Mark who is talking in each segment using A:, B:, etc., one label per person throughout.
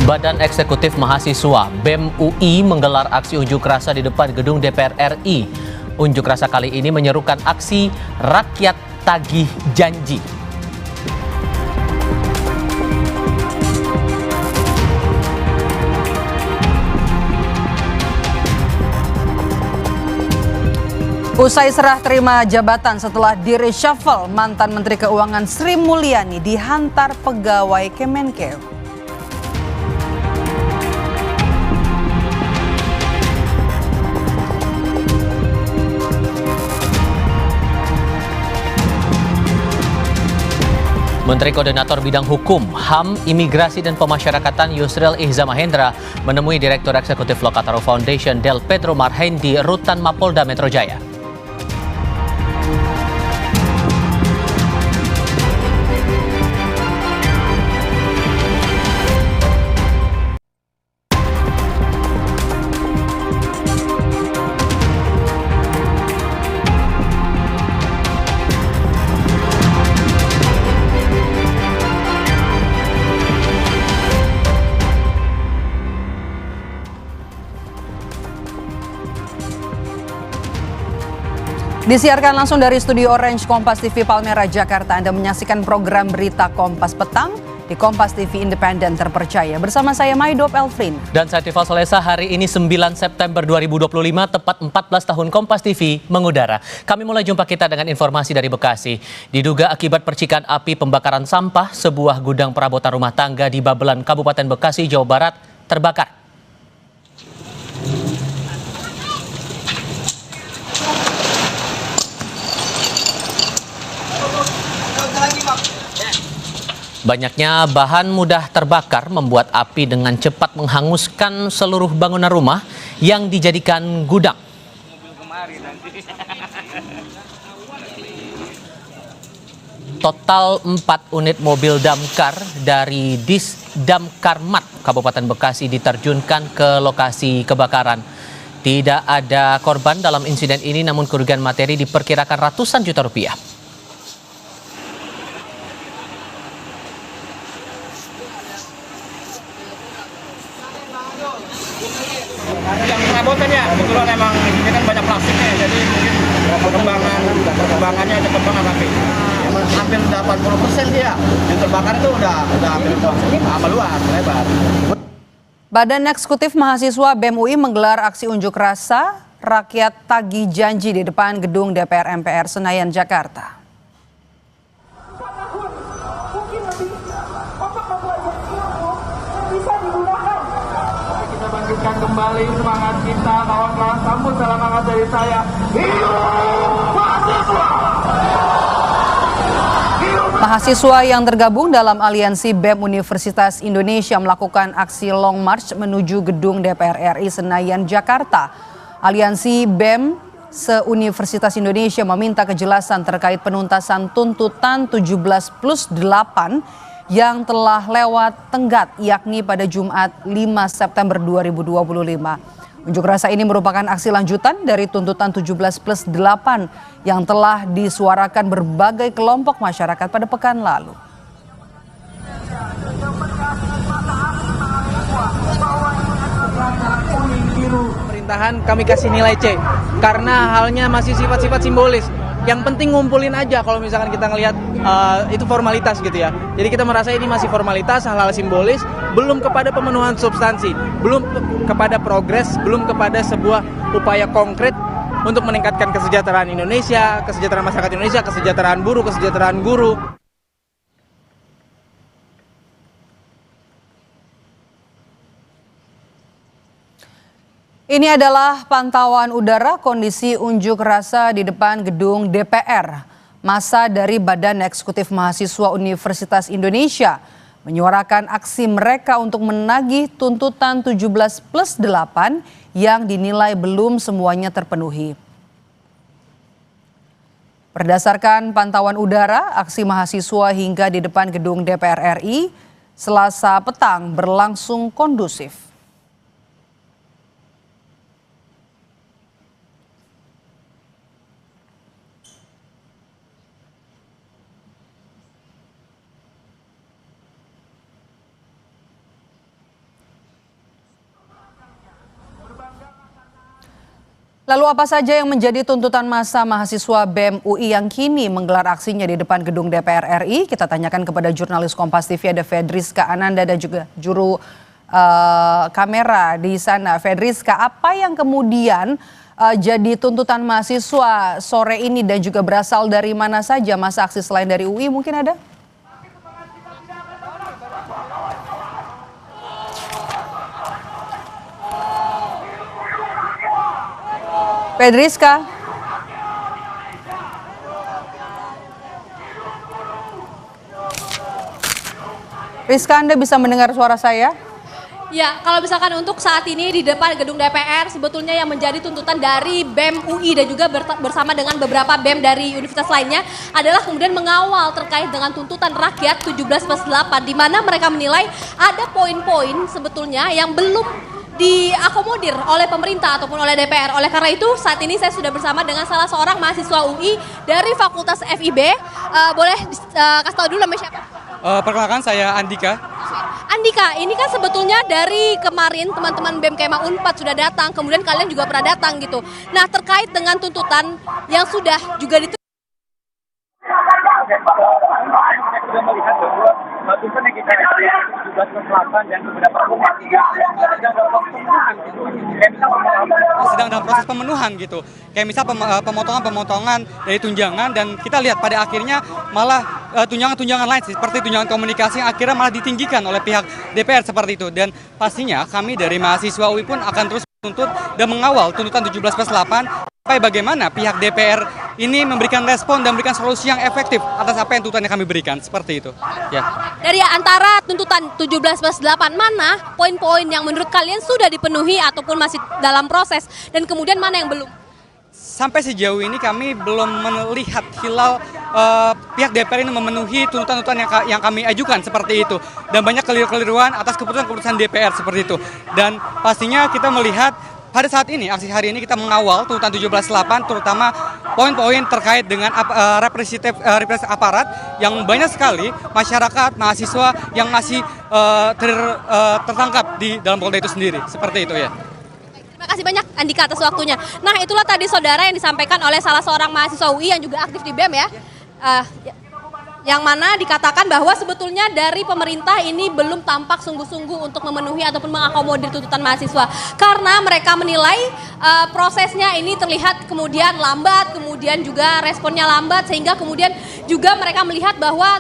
A: Badan Eksekutif Mahasiswa BEM UI menggelar aksi unjuk rasa di depan gedung DPR RI. Unjuk rasa kali ini menyerukan aksi Rakyat Tagih Janji.
B: Usai serah terima jabatan setelah di-reshuffle, mantan Menteri Keuangan Sri Mulyani dihantar pegawai Kemenkeu.
A: Menteri Koordinator Bidang Hukum, HAM, Imigrasi dan Pemasyarakatan Yusril Ihza Mahendra menemui Direktur Eksekutif Lokataru Foundation Del Pedro Marhain di Rutan Mapolda Metro Jaya.
B: Disiarkan langsung dari studio Orange Kompas TV Palmera, Jakarta. Anda menyaksikan program berita Kompas Petang di Kompas TV Independen Terpercaya. Bersama saya Maidop Elfrin.
A: Dan saya Tifal Solesa. Hari ini 9 September 2025, tepat 14 tahun Kompas TV mengudara. Kami mulai jumpa kita dengan informasi dari Bekasi. Diduga akibat percikan api pembakaran sampah, sebuah gudang perabotan rumah tangga di Babelan, Kabupaten Bekasi, Jawa Barat terbakar. Banyaknya bahan mudah terbakar membuat api dengan cepat menghanguskan seluruh bangunan rumah yang dijadikan gudang. Total 4 unit mobil damkar dari Disdamkarmat Kabupaten Bekasi diterjunkan ke lokasi kebakaran. Tidak ada korban dalam insiden ini, namun kerugian materi diperkirakan ratusan juta rupiah.
C: Yang perabotannya kebetulan emang ini kan banyak plastiknya, jadi mungkin perkembangannya cepat banget tapi hampir 80% dia yang terbakar itu udah hampir meluas lebar.
B: Badan Eksekutif Mahasiswa BEM UI menggelar aksi unjuk rasa Rakyat Tagih Janji di depan gedung DPR MPR Senayan, Jakarta.
D: Bangkitkan kembali semangat kita, kawan-kawan. Sambut salam hangat dari saya. Hidup mahasiswa!
B: Mahasiswa yang tergabung dalam aliansi BEM Universitas Indonesia melakukan aksi long march menuju gedung DPR RI Senayan, Jakarta. Aliansi BEM se-Universitas Indonesia meminta kejelasan terkait penuntasan tuntutan 17+8 yang telah lewat tenggat, yakni pada Jumat 5 September 2025. Unjuk rasa ini merupakan aksi lanjutan dari tuntutan 17+8 yang telah disuarakan berbagai kelompok masyarakat pada pekan lalu.
E: Pemerintahan kami kasih nilai C karena halnya masih sifat-sifat simbolis. Yang penting ngumpulin aja kalau misalkan kita ngelihat itu formalitas gitu ya. Jadi kita merasa ini masih formalitas, hal-hal simbolis, belum kepada pemenuhan substansi, belum kepada progres, belum kepada sebuah upaya konkret untuk meningkatkan kesejahteraan Indonesia, kesejahteraan masyarakat Indonesia, kesejahteraan buruh, kesejahteraan guru.
B: Ini adalah pantauan udara kondisi unjuk rasa di depan gedung DPR. Massa dari Badan Eksekutif Mahasiswa Universitas Indonesia menyuarakan aksi mereka untuk menagih tuntutan 17+8 yang dinilai belum semuanya terpenuhi. Berdasarkan pantauan udara, aksi mahasiswa hingga di depan gedung DPR RI Selasa petang berlangsung kondusif. Lalu apa saja yang menjadi tuntutan massa mahasiswa BEM UI yang kini menggelar aksinya di depan gedung DPR RI? Kita tanyakan kepada jurnalis Kompas TV ada Fedriska Ananda dan juga juru kamera di sana. Fedriska, apa yang kemudian jadi tuntutan mahasiswa sore ini dan juga berasal dari mana saja masa aksi selain dari UI mungkin ada? Fedriska. Rizka, Anda bisa mendengar suara saya?
F: Ya, kalau misalkan untuk saat ini di depan gedung DPR sebetulnya yang menjadi tuntutan dari BEM UI dan juga bersama dengan beberapa BEM dari universitas lainnya adalah kemudian mengawal terkait dengan tuntutan rakyat 17+8 di mana mereka menilai ada poin-poin sebetulnya yang belum diakomodir oleh pemerintah ataupun oleh DPR. Oleh karena itu saat ini saya sudah bersama dengan salah seorang mahasiswa UI dari Fakultas FIB. Boleh kasih tahu dulu namanya siapa?
G: Perkenalkan saya Andika.
F: Andika, ini kan sebetulnya dari kemarin teman-teman BEM Kema Unpad sudah datang, kemudian kalian juga pernah datang gitu. Nah, terkait dengan tuntutan yang sudah juga
G: sedang dalam proses pemenuhan gitu. Kayak misal pemotongan dari tunjangan dan kita lihat pada akhirnya malah tunjangan-tunjangan lain seperti tunjangan komunikasi yang akhirnya malah ditinggikan oleh pihak DPR seperti itu. Dan pastinya kami dari mahasiswa UI pun akan terus menuntut dan mengawal tuntutan 17+8 sampai bagaimana pihak DPR ini memberikan respon dan memberikan solusi yang efektif atas apa yang tuntutan yang kami berikan, seperti itu. Ya.
F: Dari antara tuntutan 17+8 mana poin-poin yang menurut kalian sudah dipenuhi ataupun masih dalam proses dan kemudian mana yang belum?
G: Sampai sejauh ini kami belum melihat hilal pihak DPR ini memenuhi tuntutan-tuntutan yang kami ajukan seperti itu. Dan banyak keliru-keliruan atas keputusan-keputusan DPR seperti itu. Dan pastinya kita melihat pada saat ini, aksi hari ini kita mengawal tuntutan 17+8 terutama poin-poin terkait dengan represi aparat yang banyak sekali masyarakat, mahasiswa yang masih tertangkap di dalam Polda itu sendiri. Seperti itu ya.
F: Terima kasih banyak Andika atas waktunya. Nah, itulah tadi saudara yang disampaikan oleh salah seorang mahasiswa UI yang juga aktif di BEM ya. Yang mana dikatakan bahwa sebetulnya dari pemerintah ini belum tampak sungguh-sungguh untuk memenuhi ataupun mengakomodir tuntutan mahasiswa. Karena mereka menilai prosesnya ini terlihat kemudian lambat, kemudian juga responnya lambat, sehingga kemudian juga mereka melihat bahwa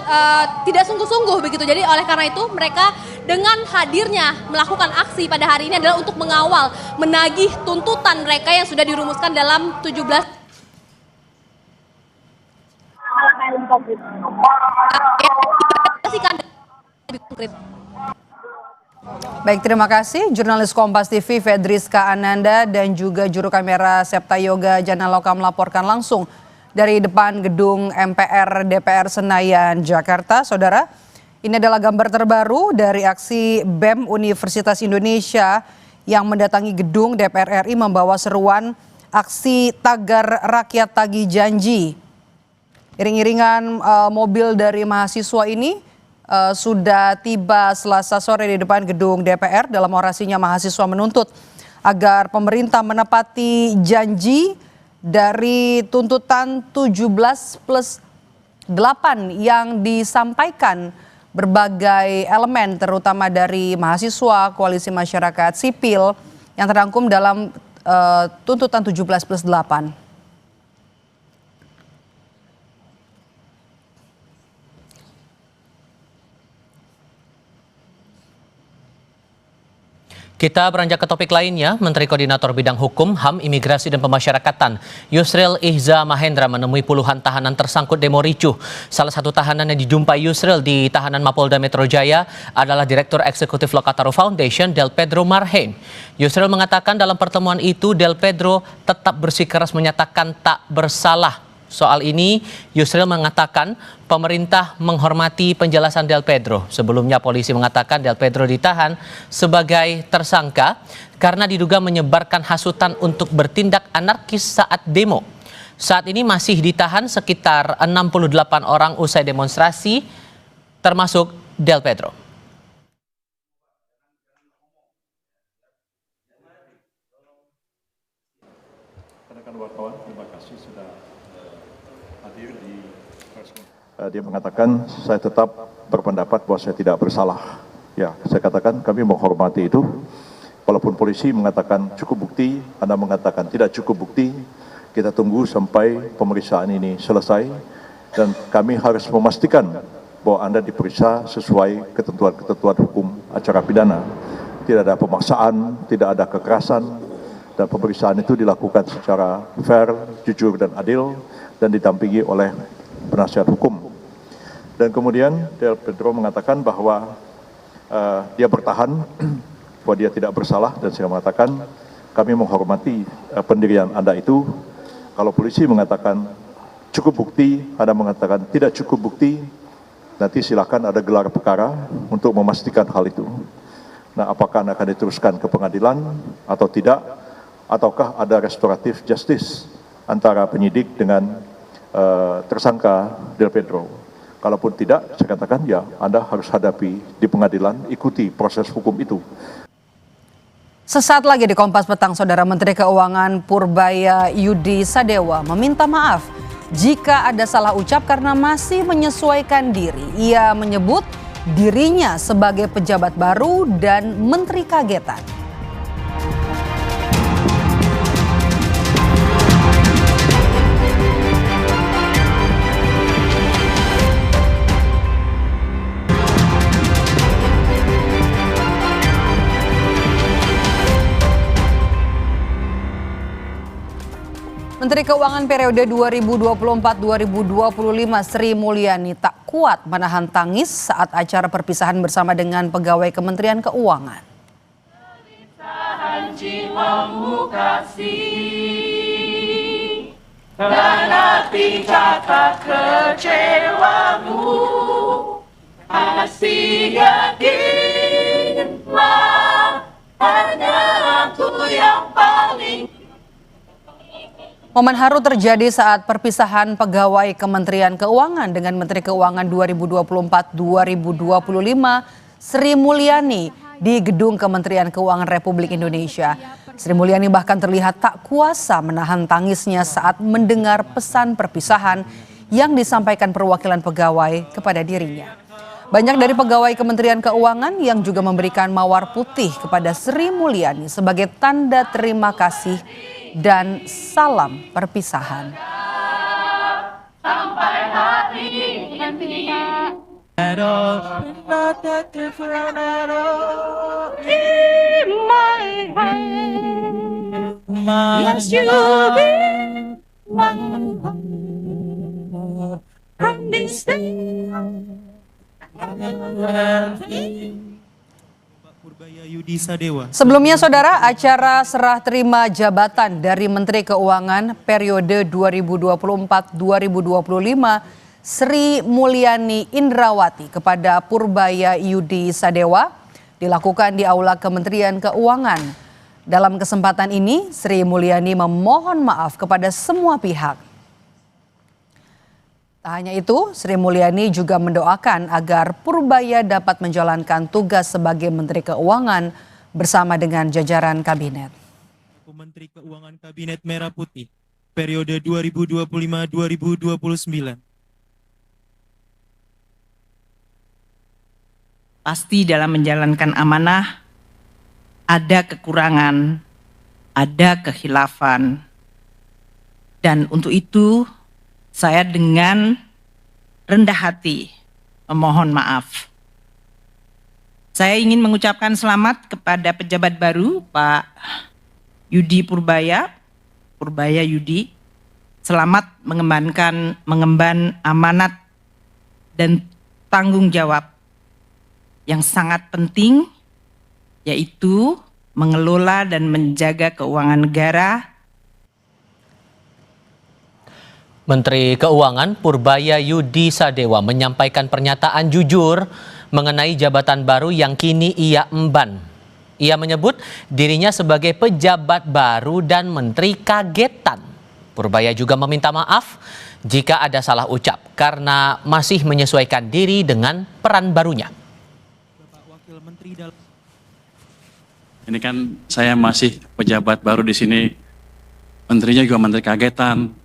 F: tidak sungguh-sungguh begitu. Jadi oleh karena itu mereka dengan hadirnya melakukan aksi pada hari ini adalah untuk mengawal, menagih tuntutan mereka yang sudah dirumuskan dalam 17
B: Baik, terima kasih jurnalis Kompas TV Fedriska Ananda dan juga juru kamera Septa Yoga Janaloka melaporkan langsung dari depan gedung MPR DPR Senayan, Jakarta. Saudara, ini adalah gambar terbaru dari aksi BEM Universitas Indonesia yang mendatangi gedung DPR RI membawa seruan aksi tagar rakyat tagih janji. Iring-iringan mobil dari mahasiswa ini sudah tiba Selasa sore di depan gedung DPR. Dalam orasinya mahasiswa menuntut agar pemerintah menepati janji dari tuntutan 17+8 yang disampaikan berbagai elemen terutama dari mahasiswa, koalisi masyarakat sipil yang terangkum dalam tuntutan 17+8.
A: Kita beranjak ke topik lainnya. Menteri Koordinator Bidang Hukum, HAM, Imigrasi dan Pemasyarakatan Yusril Ihza Mahendra menemui puluhan tahanan tersangkut demo ricuh. Salah satu tahanan yang dijumpai Yusril di tahanan Mapolda Metro Jaya adalah Direktur Eksekutif Lokataru Foundation Del Pedro Marheim. Yusril mengatakan dalam pertemuan itu Del Pedro tetap bersikeras menyatakan tak bersalah. Soal ini, Yusril mengatakan pemerintah menghormati penjelasan Del Pedro. Sebelumnya polisi mengatakan Del Pedro ditahan sebagai tersangka karena diduga menyebarkan hasutan untuk bertindak anarkis saat demo. Saat ini masih ditahan sekitar 68 orang usai demonstrasi, termasuk Del Pedro.
H: Dia mengatakan saya tetap berpendapat bahwa saya tidak bersalah. Ya, saya katakan kami menghormati itu. Walaupun polisi mengatakan cukup bukti, Anda mengatakan tidak cukup bukti, kita tunggu sampai pemeriksaan ini selesai dan kami harus memastikan bahwa Anda diperiksa sesuai ketentuan-ketentuan hukum acara pidana. Tidak ada pemaksaan, tidak ada kekerasan, dan pemeriksaan itu dilakukan secara fair, jujur, dan adil, dan didampingi oleh penasihat hukum. Dan kemudian Del Pedro mengatakan bahwa dia bertahan, bahwa dia tidak bersalah, dan saya mengatakan kami menghormati pendirian Anda itu. Kalau polisi mengatakan cukup bukti, Anda mengatakan tidak cukup bukti, nanti silakan ada gelar perkara untuk memastikan hal itu. Nah, apakah akan diteruskan ke pengadilan atau tidak, ataukah ada restoratif justice antara penyidik dengan tersangka Del Pedro. Kalaupun tidak, saya katakan ya, Anda harus hadapi di pengadilan, ikuti proses hukum itu.
B: Sesaat lagi di Kompas Petang, Saudara Menteri Keuangan Purbaya Yudi Sadewa meminta maaf jika ada salah ucap karena masih menyesuaikan diri. Ia menyebut dirinya sebagai pejabat baru dan menteri kagetan. Menteri Keuangan periode 2024-2025 Sri Mulyani tak kuat menahan tangis saat acara perpisahan bersama dengan pegawai Kementerian Keuangan. Perpisahan jiwamu kasih, dan hati catat kecewamu, masih yakinlah hanya aku yang paling. Momen haru terjadi saat perpisahan pegawai Kementerian Keuangan dengan Menteri Keuangan 2024-2025 Sri Mulyani di Gedung Kementerian Keuangan Republik Indonesia. Sri Mulyani bahkan terlihat tak kuasa menahan tangisnya saat mendengar pesan perpisahan yang disampaikan perwakilan pegawai kepada dirinya. Banyak dari pegawai Kementerian Keuangan yang juga memberikan mawar putih kepada Sri Mulyani sebagai tanda terima kasih dan salam perpisahan. Sampai hari ini. Sebelumnya, Saudara, acara serah terima jabatan dari Menteri Keuangan periode 2024-2025 Sri Mulyani Indrawati kepada Purbaya Yudi Sadewa dilakukan di Aula Kementerian Keuangan. Dalam kesempatan ini, Sri Mulyani memohon maaf kepada semua pihak. Tak hanya itu, Sri Mulyani juga mendoakan agar Purbaya dapat menjalankan tugas sebagai Menteri Keuangan bersama dengan jajaran kabinet.
I: Menteri Keuangan Kabinet Merah Putih periode 2025-2029.
J: Pasti dalam menjalankan amanah ada kekurangan, ada kekhilafan, dan untuk itu saya dengan rendah hati memohon maaf. Saya ingin mengucapkan selamat kepada pejabat baru Pak Yudi Purbaya Yudi. Selamat mengemban amanat dan tanggung jawab yang sangat penting, yaitu mengelola dan menjaga keuangan negara.
A: Menteri Keuangan Purbaya Yudi Sadewa menyampaikan pernyataan jujur mengenai jabatan baru yang kini ia emban. Ia menyebut dirinya sebagai pejabat baru dan menteri kagetan. Purbaya juga meminta maaf jika ada salah ucap karena masih menyesuaikan diri dengan peran barunya.
K: Ini kan saya masih pejabat baru di sini, menterinya juga menteri kagetan.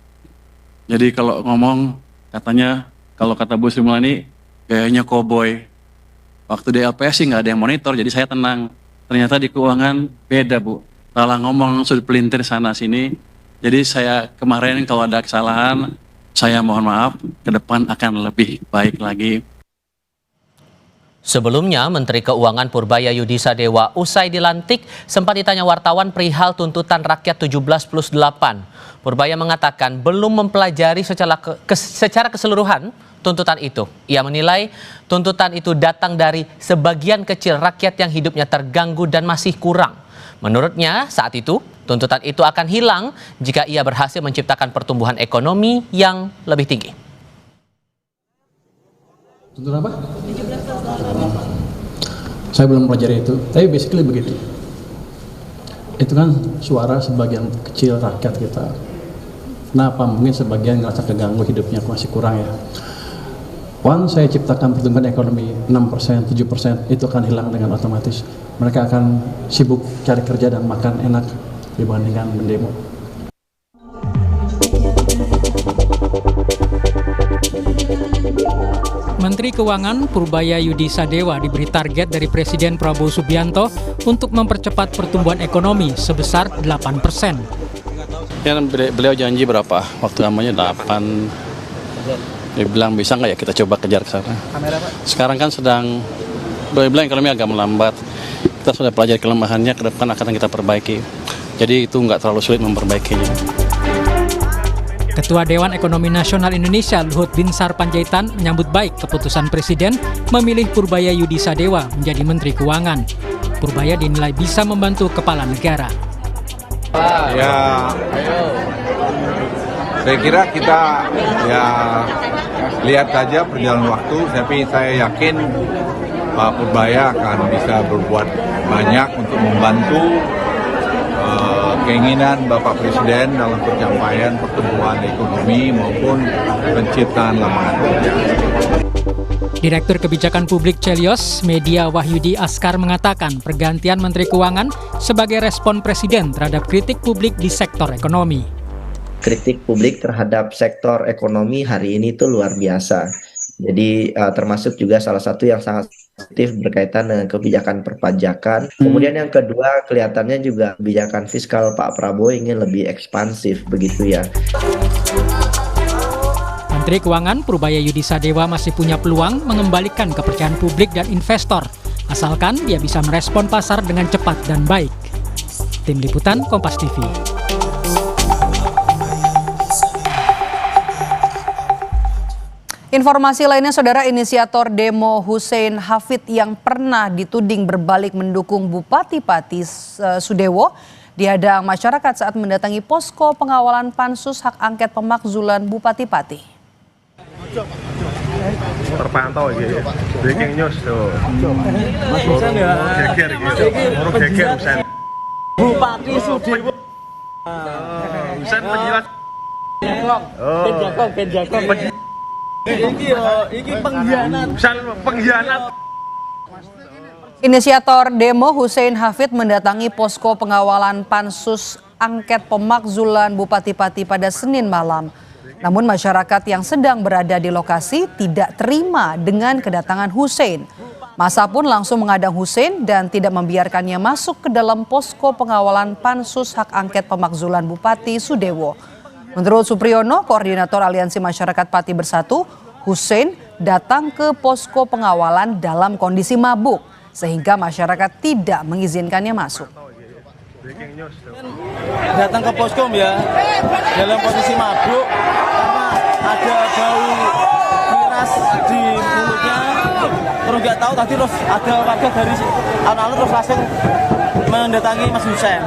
K: Jadi kalau ngomong katanya Kalau kata Bu Sri Mulyani, gayanya koboi. Waktu di LPS sih nggak ada yang monitor, jadi saya tenang. Ternyata di keuangan beda, Bu. Salah ngomong, sudah pelintir sana-sini. Jadi saya kemarin kalau ada kesalahan, saya mohon maaf, ke depan akan lebih baik lagi.
A: Sebelumnya, Menteri Keuangan Purbaya Yudisadewa usai dilantik sempat ditanya wartawan perihal tuntutan rakyat 17+8. Purbaya mengatakan belum mempelajari secara keseluruhan tuntutan itu. Ia menilai tuntutan itu datang dari sebagian kecil rakyat yang hidupnya terganggu dan masih kurang. Menurutnya, saat itu tuntutan itu akan hilang jika ia berhasil menciptakan pertumbuhan ekonomi yang lebih tinggi.
L: Tuntutan apa? Saya belum pelajari itu, tapi basically begitu. Itu kan suara sebagian kecil rakyat kita. Kenapa? Mungkin sebagian ngerasa keganggu hidupnya masih kurang ya. Once saya ciptakan pertumbuhan ekonomi 6%, 7%, itu akan hilang dengan otomatis. Mereka akan sibuk cari kerja dan makan enak dibandingkan mendemo.
M: Menteri Keuangan Purbaya Yudisadewa diberi target dari Presiden Prabowo Subianto untuk mempercepat pertumbuhan ekonomi sebesar 8%.
K: Ya, beliau janji berapa? Waktu namanya 8. Dia bilang bisa nggak ya kita coba kejar ke sana. Sekarang kan sedang, dia bilang ekonomi agak melambat. Kita sudah pelajari kelemahannya, ke depan akan kita perbaiki. Jadi itu nggak terlalu sulit memperbaikinya.
M: Ketua Dewan Ekonomi Nasional Indonesia Luhut Binsar Panjaitan menyambut baik keputusan Presiden memilih Purbaya Yudisadewa menjadi Menteri Keuangan. Purbaya dinilai bisa membantu kepala negara.
N: Ya, saya kira kita ya lihat saja perjalanan waktu, tapi saya yakin Pak Purbaya akan bisa berbuat banyak untuk membantu keinginan Bapak Presiden dalam pencapaian pertumbuhan ekonomi maupun penciptaan lapangan kerja.
M: Direktur Kebijakan Publik Celios Media Wahyudi Askar mengatakan pergantian Menteri Keuangan sebagai respon Presiden terhadap kritik publik di sektor ekonomi.
O: Kritik publik terhadap sektor ekonomi hari ini itu luar biasa. Jadi termasuk juga salah satu yang sangat positif berkaitan dengan kebijakan perpajakan. Kemudian yang kedua, kelihatannya juga kebijakan fiskal Pak Prabowo ingin lebih ekspansif begitu ya.
M: Menteri Keuangan Purbaya Yudisadewa masih punya peluang mengembalikan kepercayaan publik dan investor, asalkan dia bisa merespon pasar dengan cepat dan baik. Tim Liputan Kompas TV.
B: Informasi lainnya, saudara, inisiator demo Hussein Hafid yang pernah dituding berbalik mendukung Bupati Pati Sudewo dihadang masyarakat saat mendatangi posko pengawalan Pansus Hak Angket Pemakzulan Bupati Pati.
P: Terpantau gitu, breaking news tuh.
D: Mas Hussein ya.
P: Geger gitu, urut geger Hussein.
D: Bupati Sudewo.
P: Hussein penjilat.
D: Penjakong. Iki pengkhianat.
B: Inisiator demo Hussein Hafid mendatangi posko pengawalan Pansus Angket Pemakzulan Bupati Pati pada Senin malam. Namun masyarakat yang sedang berada di lokasi tidak terima dengan kedatangan Hussein. Massa pun langsung menghadang Hussein dan tidak membiarkannya masuk ke dalam posko pengawalan Pansus Hak Angket Pemakzulan Bupati Sudewo. Menurut Supriyono, Koordinator Aliansi Masyarakat Pati Bersatu, Hussein datang ke posko pengawalan dalam kondisi mabuk, sehingga masyarakat tidak mengizinkannya masuk.
D: Datang ke posko ya, dalam posisi mabuk, karena ada bau miras di mulutnya, terus nggak tahu tadi terus ada warga dari alun-alun terus langsung mendatangi Mas Hussein.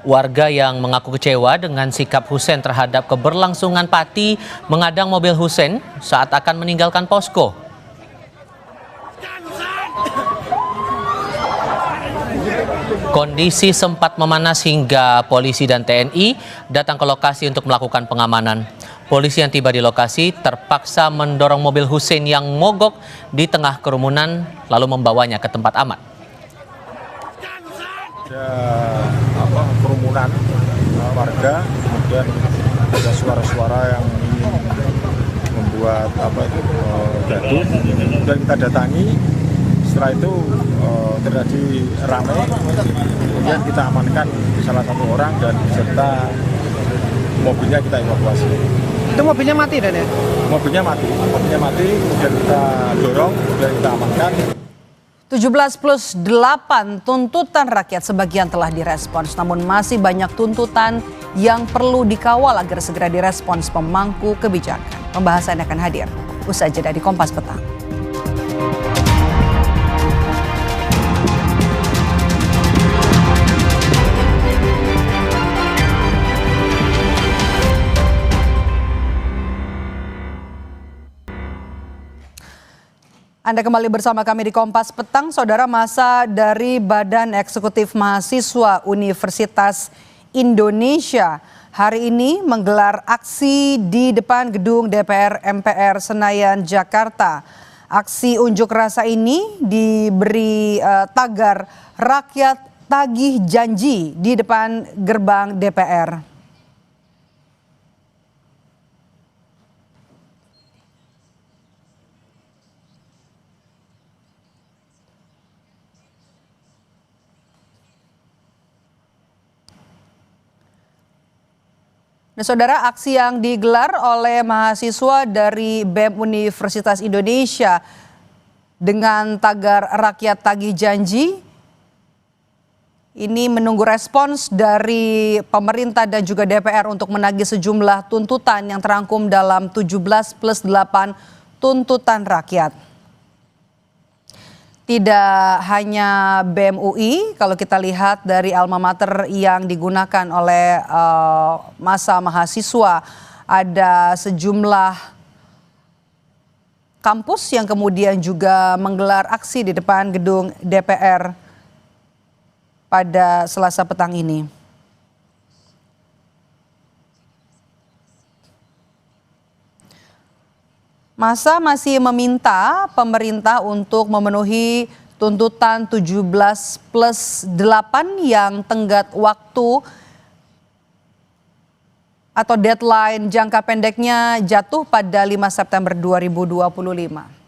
A: Warga yang mengaku kecewa dengan sikap Hussein terhadap keberlangsungan Pati mengadang mobil Hussein saat akan meninggalkan posko. Kondisi sempat memanas hingga polisi dan TNI datang ke lokasi untuk melakukan pengamanan. Polisi yang tiba di lokasi terpaksa mendorong mobil Hussein yang mogok di tengah kerumunan lalu membawanya ke tempat aman.
P: Kerumunan warga, kemudian ada suara-suara yang
Q: membuat gaduh, dan kita datangi. Setelah itu terjadi ramai, kemudian kita amankan salah satu orang dan beserta mobilnya kita evakuasi.
R: Itu mobilnya mati dan ya?
Q: Mobilnya mati, kemudian kita dorong, kemudian kita amankan.
B: 17+8 tuntutan rakyat sebagian telah direspons, namun masih banyak tuntutan yang perlu dikawal agar segera direspons pemangku kebijakan. Pembahasannya akan hadir usai jeda di Kompas Petang. Anda kembali bersama kami di Kompas Petang. Saudara, massa dari Badan Eksekutif Mahasiswa Universitas Indonesia hari ini menggelar aksi di depan gedung DPR MPR Senayan, Jakarta. Aksi unjuk rasa ini diberi tagar "Rakyat Tagih Janji" di depan gerbang DPR. Nah, saudara, aksi yang digelar oleh mahasiswa dari BEM Universitas Indonesia dengan tagar "Rakyat Tagih Janji" ini menunggu respons dari pemerintah dan juga DPR untuk menagih sejumlah tuntutan yang terangkum dalam 17+8 tuntutan rakyat. Tidak hanya BEM UI, kalau kita lihat dari alma mater yang digunakan oleh massa mahasiswa, ada sejumlah kampus yang kemudian juga menggelar aksi di depan gedung DPR pada Selasa petang ini. Massa masih meminta pemerintah untuk memenuhi tuntutan 17+8 yang tenggat waktu atau deadline jangka pendeknya jatuh pada 5 September 2025.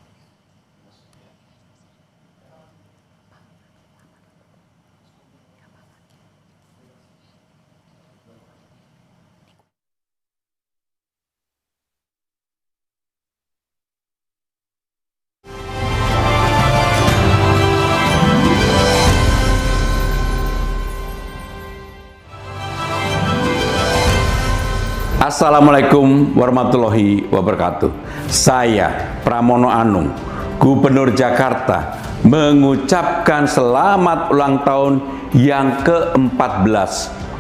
S: Assalamualaikum warahmatullahi wabarakatuh. Saya Pramono Anung, Gubernur Jakarta, mengucapkan selamat ulang tahun yang ke-14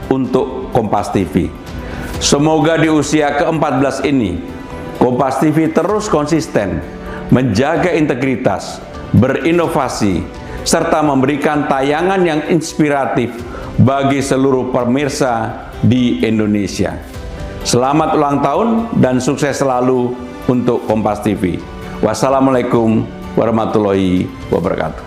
S: untuk Kompas TV. Semoga di usia ke-14 ini, Kompas TV terus konsisten menjaga integritas, berinovasi, serta memberikan tayangan yang inspiratif bagi seluruh pemirsa di Indonesia. Selamat ulang tahun dan sukses selalu untuk Kompas TV. Wassalamualaikum warahmatullahi wabarakatuh.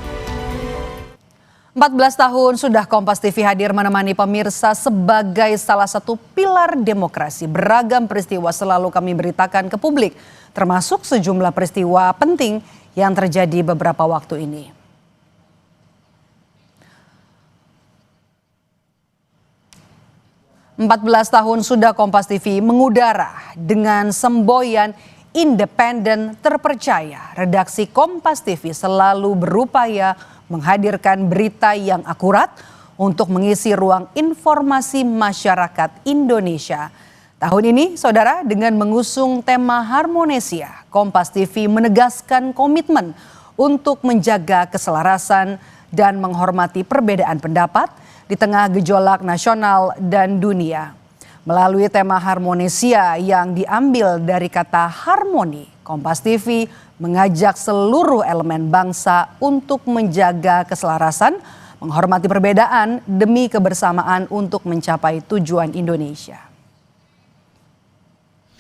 B: 14 tahun sudah Kompas TV hadir menemani pemirsa sebagai salah satu pilar demokrasi. Beragam peristiwa selalu kami beritakan ke publik, termasuk sejumlah peristiwa penting yang terjadi beberapa waktu ini. Empat 14 tahun sudah Kompas TV mengudara dengan semboyan independen terpercaya. Redaksi Kompas TV selalu berupaya menghadirkan berita yang akurat untuk mengisi ruang informasi masyarakat Indonesia. Tahun ini, saudara, dengan mengusung tema Harmonesia, Kompas TV menegaskan komitmen untuk menjaga keselarasan dan menghormati perbedaan pendapat di tengah gejolak nasional dan dunia. Melalui tema Harmonesia yang diambil dari kata harmoni, Kompas TV mengajak seluruh elemen bangsa untuk menjaga keselarasan, menghormati perbedaan demi kebersamaan untuk mencapai tujuan Indonesia.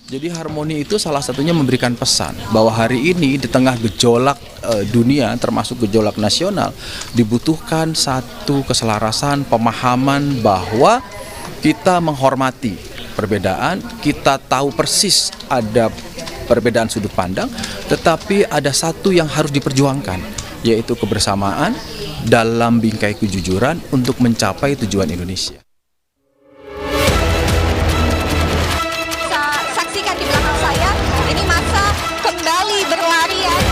T: Jadi harmoni itu salah satunya memberikan pesan bahwa hari ini di tengah gejolak dunia termasuk gejolak nasional dibutuhkan satu keselarasan, pemahaman bahwa kita menghormati perbedaan, kita tahu persis ada perbedaan sudut pandang, tetapi ada satu yang harus diperjuangkan, yaitu kebersamaan dalam bingkai kejujuran untuk mencapai tujuan Indonesia.
U: Saksikan di belakang saya, ini massa kembali berlarian.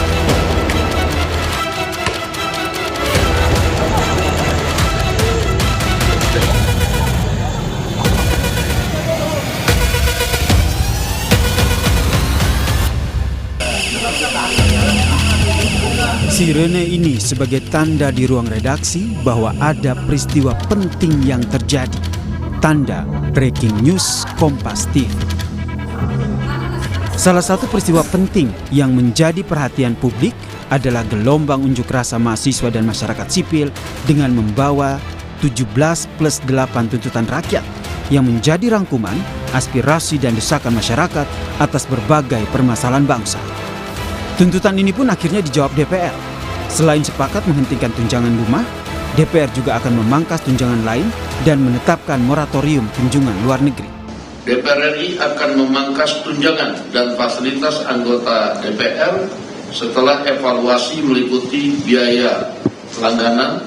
V: Sirene ini sebagai tanda di ruang redaksi bahwa ada peristiwa penting yang terjadi. Tanda breaking news Kompas TV. Salah satu peristiwa penting yang menjadi perhatian publik adalah gelombang unjuk rasa mahasiswa dan masyarakat sipil dengan membawa 17+8 tuntutan rakyat yang menjadi rangkuman aspirasi dan desakan masyarakat atas berbagai permasalahan bangsa. Tuntutan ini pun akhirnya dijawab DPR. Selain sepakat menghentikan tunjangan rumah, DPR juga akan memangkas tunjangan lain dan menetapkan moratorium kunjungan luar negeri.
W: DPR RI akan memangkas tunjangan dan fasilitas anggota DPR setelah evaluasi meliputi biaya langganan,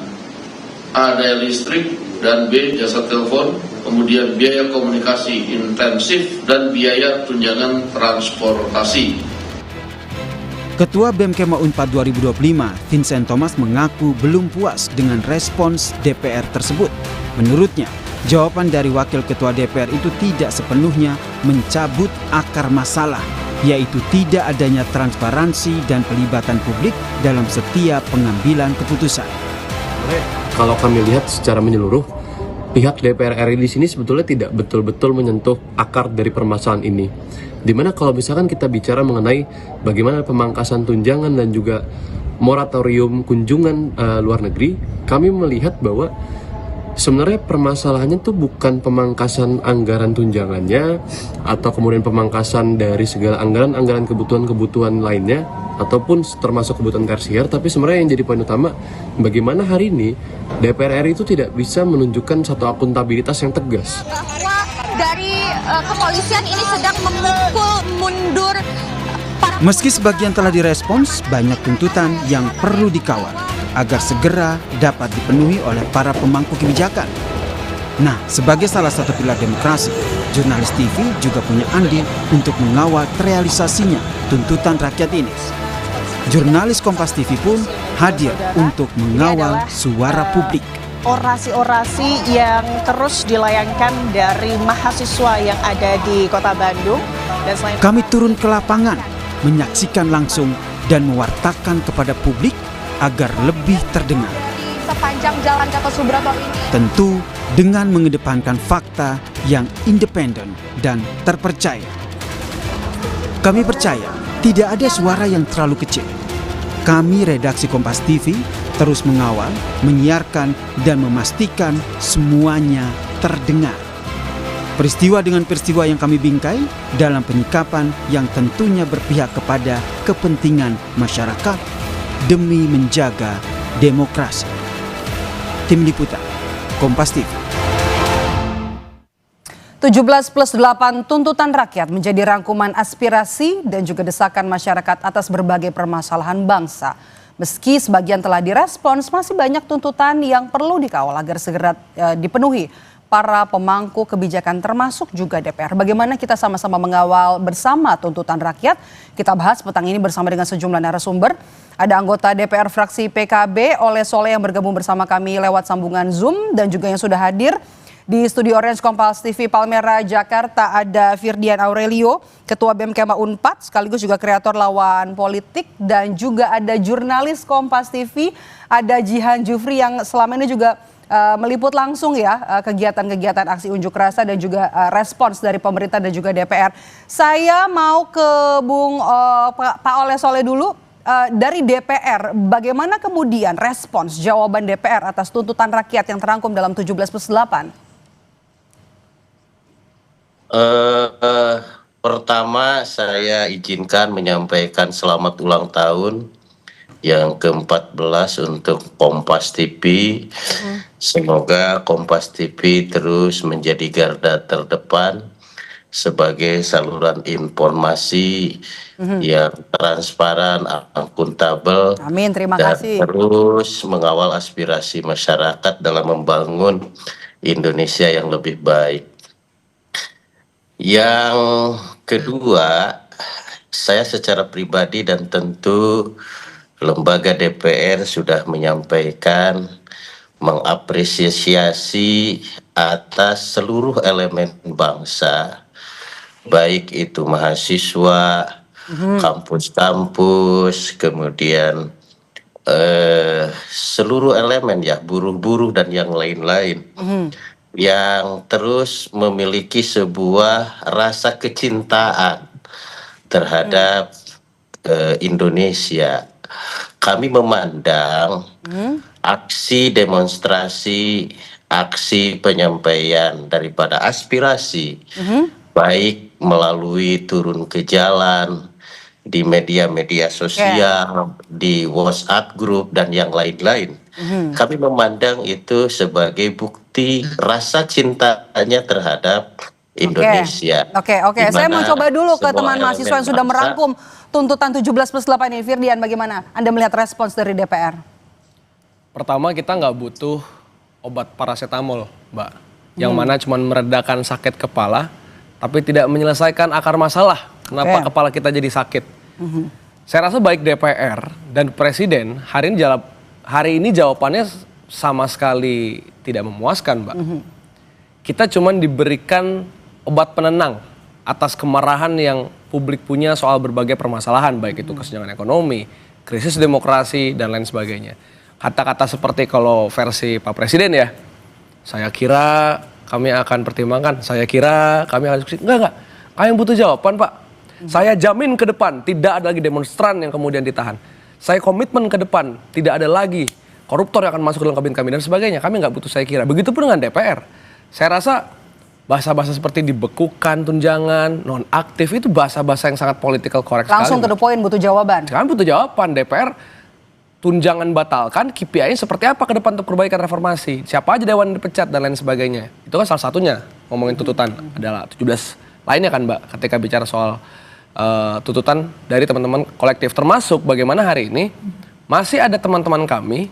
W: A. daya listrik, dan B. jasa telepon, kemudian biaya komunikasi intensif dan biaya tunjangan transportasi.
V: Ketua BEM Kema Unpad 2025, Vincent Thomas mengaku belum puas dengan respons DPR tersebut. Menurutnya, jawaban dari Wakil Ketua DPR itu tidak sepenuhnya mencabut akar masalah, yaitu tidak adanya transparansi dan pelibatan publik dalam setiap pengambilan keputusan.
X: Kalau kami lihat secara menyeluruh, pihak DPR RI di sini sebetulnya tidak betul-betul menyentuh akar dari permasalahan ini. Dimana kalau misalkan kita bicara mengenai bagaimana pemangkasan tunjangan dan juga moratorium kunjungan luar negeri, kami melihat bahwa sebenarnya permasalahannya tuh bukan pemangkasan anggaran tunjangannya atau kemudian pemangkasan dari segala anggaran kebutuhan-kebutuhan lainnya ataupun termasuk kebutuhan tersier, tapi sebenarnya yang jadi poin utama bagaimana hari ini DPR RI itu tidak bisa menunjukkan satu akuntabilitas yang tegas.
U: Dari kepolisian ini sedang memukul mundur para...
V: Meski sebagian telah direspons, banyak tuntutan yang perlu dikawal agar segera dapat dipenuhi oleh para pemangku kebijakan. Nah, sebagai salah satu pilar demokrasi, jurnalis TV juga punya andil untuk mengawal realisasinya tuntutan rakyat ini. Jurnalis Kompas TV pun hadir untuk mengawal suara publik.
Y: Orasi-orasi yang terus dilayangkan dari mahasiswa yang ada di Kota Bandung. Dan selain
V: kami turun ke lapangan, menyaksikan langsung dan mewartakan kepada publik agar lebih terdengar.
U: Sepanjang jalan Gatot Subroto ini.
V: Tentu dengan mengedepankan fakta yang independen dan terpercaya. Kami percaya tidak ada suara yang terlalu kecil. Kami redaksi Kompas TV terus mengawal, menyiarkan, dan memastikan semuanya terdengar. Peristiwa dengan peristiwa yang kami bingkai dalam penyikapan yang tentunya berpihak kepada kepentingan masyarakat demi menjaga demokrasi. Tim Liputan, Kompas TV.
B: 17+8 tuntutan rakyat menjadi rangkuman aspirasi dan juga desakan masyarakat atas berbagai permasalahan bangsa. Meski sebagian telah direspons, masih banyak tuntutan yang perlu dikawal agar segera dipenuhi para pemangku kebijakan termasuk juga DPR. Bagaimana kita sama-sama mengawal bersama tuntutan rakyat? Kita bahas petang ini bersama dengan sejumlah narasumber. Ada anggota DPR fraksi PKB Oleh Soleh yang bergabung bersama kami lewat sambungan Zoom dan juga yang sudah hadir di studio Orange Kompas TV Palmera, Jakarta ada Firdian Aurelio, Ketua BEM Kema Unpad, sekaligus juga kreator lawan politik, dan juga ada jurnalis Kompas TV, ada Jihan Jufri yang selama ini juga meliput langsung ya kegiatan-kegiatan aksi unjuk rasa dan juga respons dari pemerintah dan juga DPR. Saya mau ke Pak Oleh Soleh dulu. Dari DPR, bagaimana kemudian respons jawaban DPR atas tuntutan rakyat yang terangkum dalam 17+8?
Z: Pertama saya izinkan menyampaikan selamat ulang tahun yang ke-14 untuk Kompas TV. Semoga Kompas TV terus menjadi garda terdepan sebagai saluran informasi yang transparan, akuntabel,
B: Amin, terima
Z: dan
B: kasih.
Z: terus mengawal aspirasi masyarakat dalam membangun Indonesia yang lebih baik. Yang kedua, saya secara pribadi dan tentu lembaga DPR sudah menyampaikan mengapresiasi atas seluruh elemen bangsa, baik itu mahasiswa, kampus-kampus, kemudian seluruh elemen ya, buruh-buruh dan yang lain-lain, yang terus memiliki sebuah rasa kecintaan terhadap Indonesia. Kami memandang aksi demonstrasi, aksi penyampaian daripada aspirasi, baik melalui turun ke jalan, di media-media sosial, di WhatsApp group, dan yang lain-lain. Kami memandang itu sebagai bukti rasa cintanya terhadap Indonesia.
B: Oke.
Z: Di
B: Saya mau
Z: mana
B: coba dulu ke
Z: semua
B: teman mahasiswa yang
Z: elemen
B: sudah
Z: bangsa-
B: merangkum tuntutan 17+8 ini. Firdian, bagaimana Anda melihat respons dari DPR?
C: Pertama, kita nggak butuh obat paracetamol, Mbak. Yang mana cuma meredakan sakit kepala, tapi tidak menyelesaikan akar masalah. Kenapa kepala kita jadi sakit? Saya rasa baik DPR dan Presiden hari ini jawabannya sama sekali tidak memuaskan, Mbak. Kita cuma diberikan obat penenang atas kemarahan yang publik punya soal berbagai permasalahan, baik itu kesenjangan ekonomi, krisis demokrasi, dan lain sebagainya. Kata-kata seperti kalau versi Pak Presiden ya, saya kira kami akan pertimbangkan, saya kira kami akan diskusi. Enggak. Kami butuh jawaban, Pak. Saya jamin ke depan tidak ada lagi demonstran yang kemudian ditahan. Saya komitmen ke depan tidak ada lagi koruptor yang akan masuk ke dalam kabin kami dan sebagainya. Kami nggak butuh saya kira. Begitupun dengan DPR. Saya rasa bahasa-bahasa seperti dibekukan, tunjangan, non-aktif itu bahasa-bahasa yang sangat political correct sekali.
B: Langsung to the point, butuh jawaban.
C: Kami butuh jawaban. DPR tunjangan batalkan, KPI-nya seperti apa ke depan untuk perbaikan reformasi? Siapa aja dewan dipecat dan lain sebagainya. Itu kan salah satunya ngomongin tuntutan adalah 17 lainnya kan, Mbak, ketika bicara soal tuntutan dari teman-teman kolektif, termasuk bagaimana hari ini masih ada teman-teman kami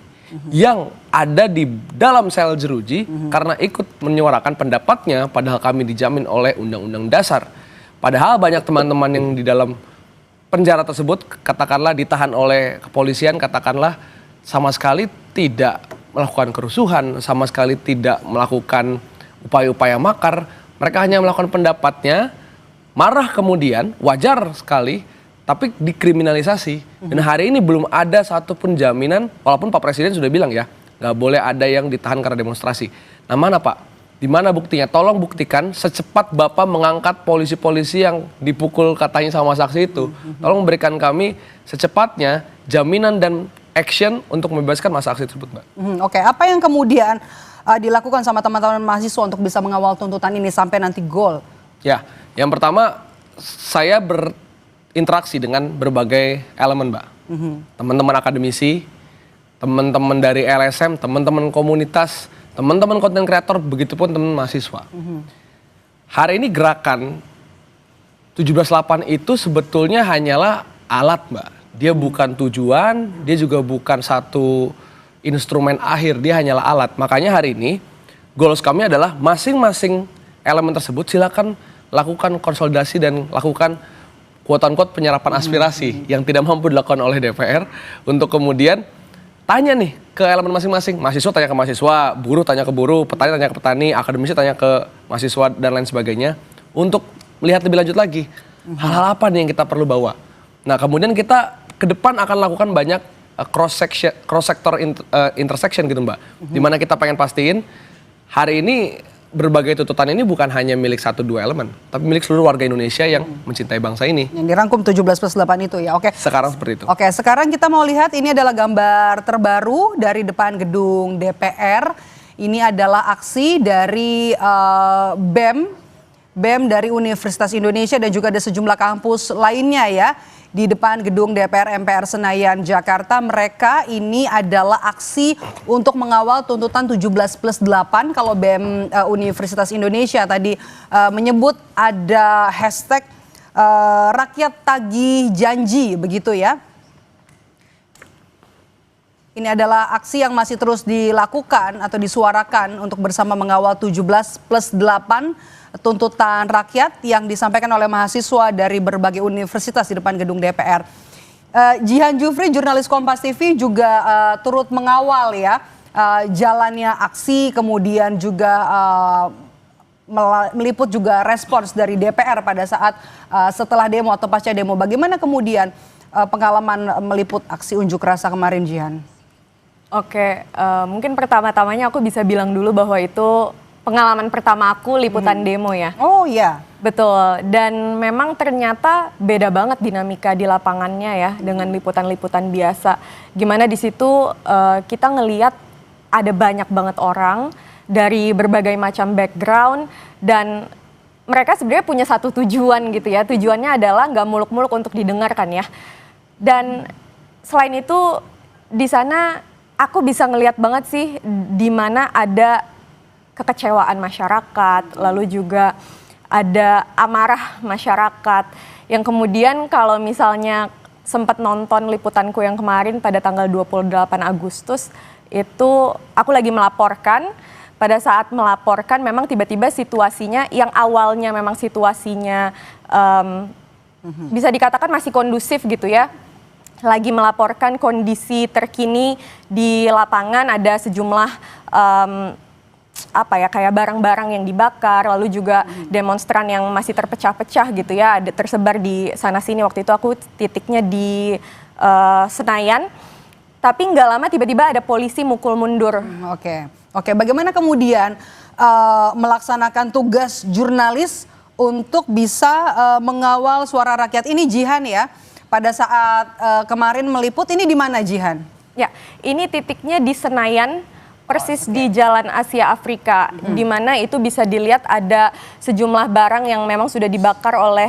C: yang ada di dalam sel jeruji karena ikut menyuarakan pendapatnya, padahal kami dijamin oleh Undang-Undang Dasar. Padahal banyak teman-teman yang di dalam penjara tersebut katakanlah ditahan oleh kepolisian, katakanlah sama sekali tidak melakukan kerusuhan, sama sekali tidak melakukan upaya-upaya makar. Mereka hanya melakukan pendapatnya, marah kemudian, wajar sekali, tapi dikriminalisasi. Dan hari ini belum ada satupun jaminan, walaupun Pak Presiden sudah bilang ya, nggak boleh ada yang ditahan karena demonstrasi. Nah mana Pak? Di mana buktinya? Tolong buktikan secepat Bapak mengangkat polisi-polisi yang dipukul katanya sama saksi itu. Tolong berikan kami secepatnya jaminan dan action untuk membebaskan masa aksi tersebut, Mbak.
B: Oke, apa yang kemudian dilakukan sama teman-teman mahasiswa untuk bisa mengawal tuntutan ini sampai nanti goal?
C: Ya, yang pertama saya berinteraksi dengan berbagai elemen, Mbak. Teman-teman akademisi, teman-teman dari LSM, teman-teman komunitas, teman-teman konten kreator, begitupun teman mahasiswa. Hari ini gerakan 17.8 itu sebetulnya hanyalah alat, Mbak. Dia bukan tujuan, dia juga bukan satu instrumen akhir, dia hanyalah alat. Makanya hari ini goals kami adalah masing-masing elemen tersebut silakan lakukan konsolidasi dan lakukan quote-unquote penyerapan aspirasi yang tidak mampu dilakukan oleh DPR untuk kemudian tanya nih ke elemen masing-masing. Mahasiswa tanya ke mahasiswa, buruh tanya ke buruh, petani tanya ke petani, akademisi tanya ke mahasiswa dan lain sebagainya untuk melihat lebih lanjut lagi hal-hal apa nih yang kita perlu bawa. Nah kemudian kita ke depan akan lakukan banyak cross sector intersection gitu Mbak. Dimana kita pengen pastiin hari ini berbagai tuntutan ini bukan hanya milik 1-2 elemen, tapi milik seluruh warga Indonesia yang mencintai bangsa ini.
B: Yang dirangkum 17+8 itu ya, oke.
C: Sekarang seperti itu.
B: Oke, sekarang kita mau lihat ini adalah gambar terbaru dari depan gedung DPR. Ini adalah aksi dari BEM BEM dari Universitas Indonesia dan juga ada sejumlah kampus lainnya ya di depan gedung DPR MPR Senayan, Jakarta. Mereka ini adalah aksi untuk mengawal tuntutan 17+8. Kalau BEM Universitas Indonesia tadi menyebut ada hashtag rakyat tagih janji begitu ya. Ini adalah aksi yang masih terus dilakukan atau disuarakan untuk bersama mengawal 17+8 tuntutan rakyat yang disampaikan oleh mahasiswa dari berbagai universitas di depan gedung DPR. Jihan Jufri, jurnalis Kompas TV juga turut mengawal ya jalannya aksi, kemudian juga meliput juga respons dari DPR pada saat setelah demo atau pasca demo. Bagaimana kemudian pengalaman meliput aksi unjuk rasa kemarin, Jihan?
E: Oke, mungkin pertama-tamanya aku bisa bilang dulu bahwa itu pengalaman pertama aku liputan demo ya.
B: Oh iya.
E: Betul, dan memang ternyata beda banget dinamika di lapangannya ya dengan liputan-liputan biasa. Gimana di situ kita ngelihat ada banyak banget orang dari berbagai macam background dan mereka sebenarnya punya satu tujuan gitu ya. Tujuannya adalah nggak muluk-muluk untuk didengarkan ya. Dan selain itu di sana aku bisa ngelihat banget sih di mana ada kekecewaan masyarakat, lalu juga ada amarah masyarakat yang kemudian kalau misalnya sempat nonton liputanku yang kemarin pada tanggal 28 Agustus itu aku lagi melaporkan. Pada saat melaporkan memang tiba-tiba situasinya yang awalnya memang situasinya bisa dikatakan masih kondusif gitu ya. Lagi melaporkan kondisi terkini di lapangan, ada sejumlah kayak barang-barang yang dibakar, lalu juga demonstran yang masih terpecah-pecah gitu ya, ada tersebar di sana sini. Waktu itu aku titiknya di Senayan, tapi nggak lama tiba-tiba ada polisi mukul mundur.
B: Oke. Bagaimana kemudian melaksanakan tugas jurnalis untuk bisa mengawal suara rakyat ini, Jihan ya? Pada saat kemarin meliput ini di mana, Jihan?
E: Ya, ini titiknya di Senayan, persis di Jalan Asia Afrika, di mana itu bisa dilihat ada sejumlah barang yang memang sudah dibakar oleh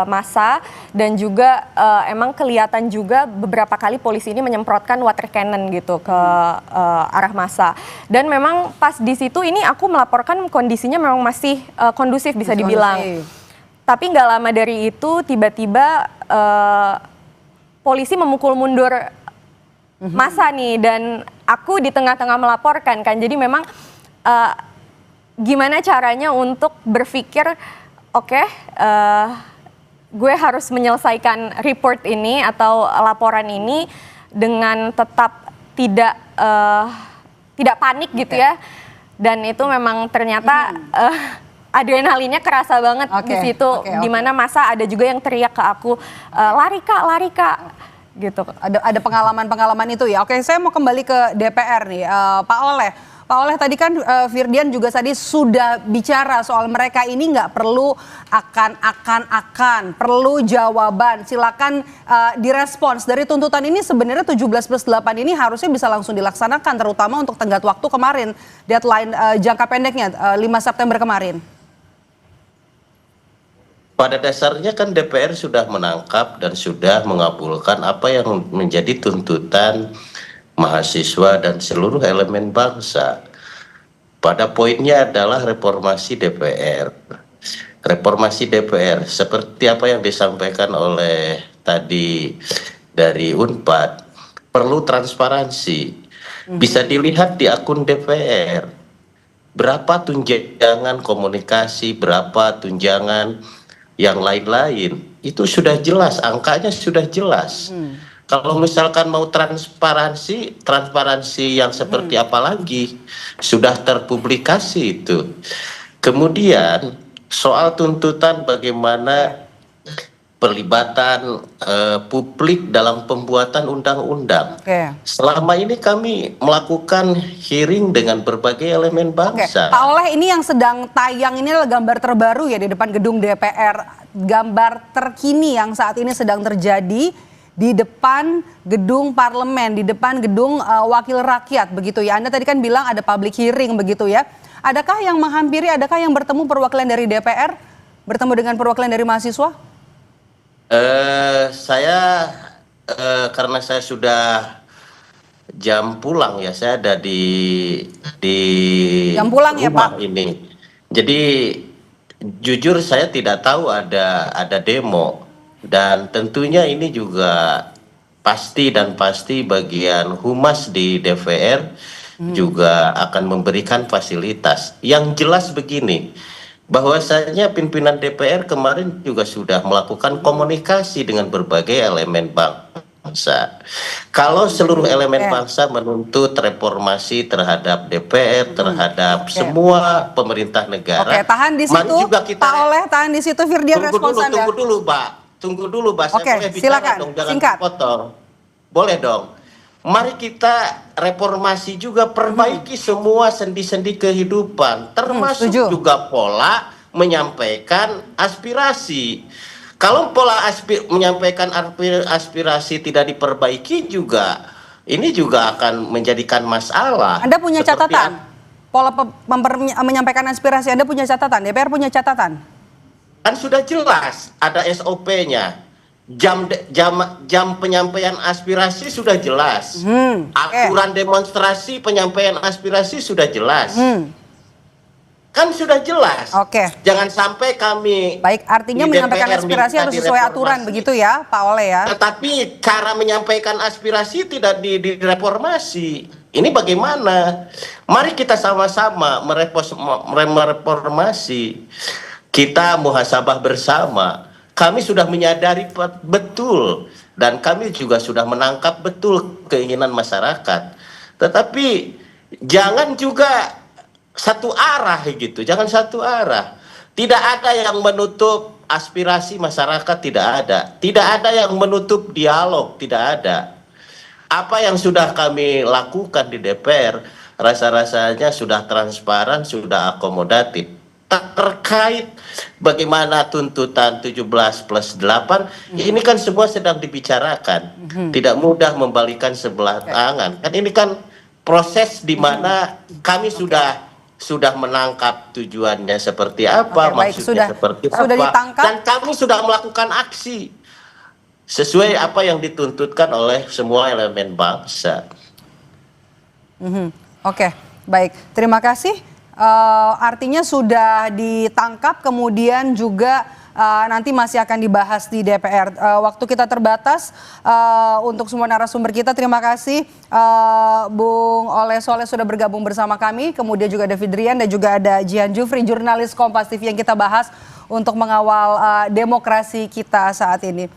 E: massa dan juga emang kelihatan juga beberapa kali polisi ini menyemprotkan water cannon gitu ke arah massa. Dan memang pas di situ ini aku melaporkan kondisinya memang masih kondusif bisa dibilang. Tapi nggak lama dari itu tiba-tiba polisi memukul mundur massa nih dan aku di tengah-tengah melaporkan kan. Jadi memang gimana caranya untuk berpikir gue harus menyelesaikan report ini atau laporan ini dengan tetap tidak panik gitu ya. Dan itu memang ternyata adrenalinnya kerasa banget di situ, di mana masa ada juga yang teriak ke aku, lari kak, gitu.
B: Ada pengalaman-pengalaman itu ya. Oke, saya mau kembali ke DPR nih, Pak Oleh tadi kan Firdian juga tadi sudah bicara soal mereka ini nggak perlu akan, perlu jawaban. Silakan direspons dari tuntutan ini. Sebenarnya 17+8 ini harusnya bisa langsung dilaksanakan, terutama untuk tenggat waktu kemarin, deadline jangka pendeknya 5 September kemarin.
Z: Pada dasarnya kan DPR sudah menangkap dan sudah mengabulkan apa yang menjadi tuntutan mahasiswa dan seluruh elemen bangsa. Pada poinnya adalah reformasi DPR. Reformasi DPR seperti apa yang disampaikan oleh tadi dari Unpad, perlu transparansi. Bisa dilihat di akun DPR. Berapa tunjangan komunikasi, berapa tunjangan yang lain-lain, itu sudah jelas, angkanya sudah jelas. Kalau misalkan mau transparansi yang seperti apa lagi, sudah terpublikasi itu. Kemudian soal tuntutan bagaimana pelibatan publik dalam pembuatan undang-undang. Selama ini kami melakukan hearing dengan berbagai elemen bangsa.
B: Pak Oleh, ini yang sedang tayang ini adalah gambar terbaru ya di depan gedung DPR. Gambar terkini yang saat ini sedang terjadi di depan gedung parlemen, di depan gedung wakil rakyat begitu ya. Anda tadi kan bilang ada public hearing begitu ya. Adakah yang menghampiri, adakah yang bertemu perwakilan dari DPR? bertemu dengan perwakilan dari mahasiswa?
Z: Karena saya sudah jam pulang ya, saya ada di
B: jam pulang ya,
Z: rumah
B: Pak?
Z: ini. Jadi jujur saya tidak tahu ada demo, dan tentunya ini juga pasti bagian humas di DPR juga akan memberikan fasilitas. Yang jelas begini, bahwasanya pimpinan DPR kemarin juga sudah melakukan komunikasi dengan berbagai elemen bangsa. Kalau seluruh elemen bangsa menuntut reformasi terhadap DPR, terhadap semua pemerintah negara.
B: Oke, tahan di situ, Pak Oleh, tahan di situ, Firdian respons Anda.
Z: Tunggu dulu, Mbak. Saya boleh bicara
B: silakan,
Z: dong, jangan
B: singkat.
Z: dipotong. Boleh dong. Mari kita reformasi juga, perbaiki semua sendi-sendi kehidupan, termasuk juga pola menyampaikan aspirasi. Kalau pola menyampaikan aspirasi tidak diperbaiki juga, ini juga akan menjadikan masalah.
B: Anda punya catatan? Pola menyampaikan aspirasi Anda punya catatan? DPR punya catatan?
Z: Kan sudah jelas ada SOP-nya. Jam penyampaian aspirasi sudah jelas. Aturan demonstrasi penyampaian aspirasi sudah jelas. Kan sudah jelas. Jangan sampai kami
B: artinya menyampaikan aspirasi harus sesuai aturan begitu ya, Pak Oleh ya.
Z: Tetapi cara menyampaikan aspirasi tidak direformasi. Ini bagaimana? Mari kita sama-sama mereformasi. Kita muhasabah bersama. Kami sudah menyadari betul dan kami juga sudah menangkap betul keinginan masyarakat. Tetapi jangan juga satu arah gitu, jangan satu arah. Tidak ada yang menutup aspirasi masyarakat, tidak ada. Tidak ada yang menutup dialog, tidak ada. Apa yang sudah kami lakukan di DPR, rasa-rasanya sudah transparan, sudah akomodatif. Terkait bagaimana tuntutan 17+8, ini kan semua sedang dibicarakan. Tidak mudah membalikan sebelah tangan. Kan ini kan proses di mana kami sudah menangkap tujuannya seperti apa, maksudnya seperti apa, dan kami sudah melakukan aksi sesuai apa yang dituntutkan oleh semua elemen bangsa.
B: Oke, baik. Terima kasih. Artinya sudah ditangkap, kemudian juga nanti masih akan dibahas di DPR. Waktu kita terbatas untuk semua narasumber kita. Terima kasih Bung Oleh Soleh sudah bergabung bersama kami. Kemudian juga ada Fidrian dan juga ada Jihan Jufri, jurnalis Kompas TV yang kita bahas untuk mengawal demokrasi kita saat ini.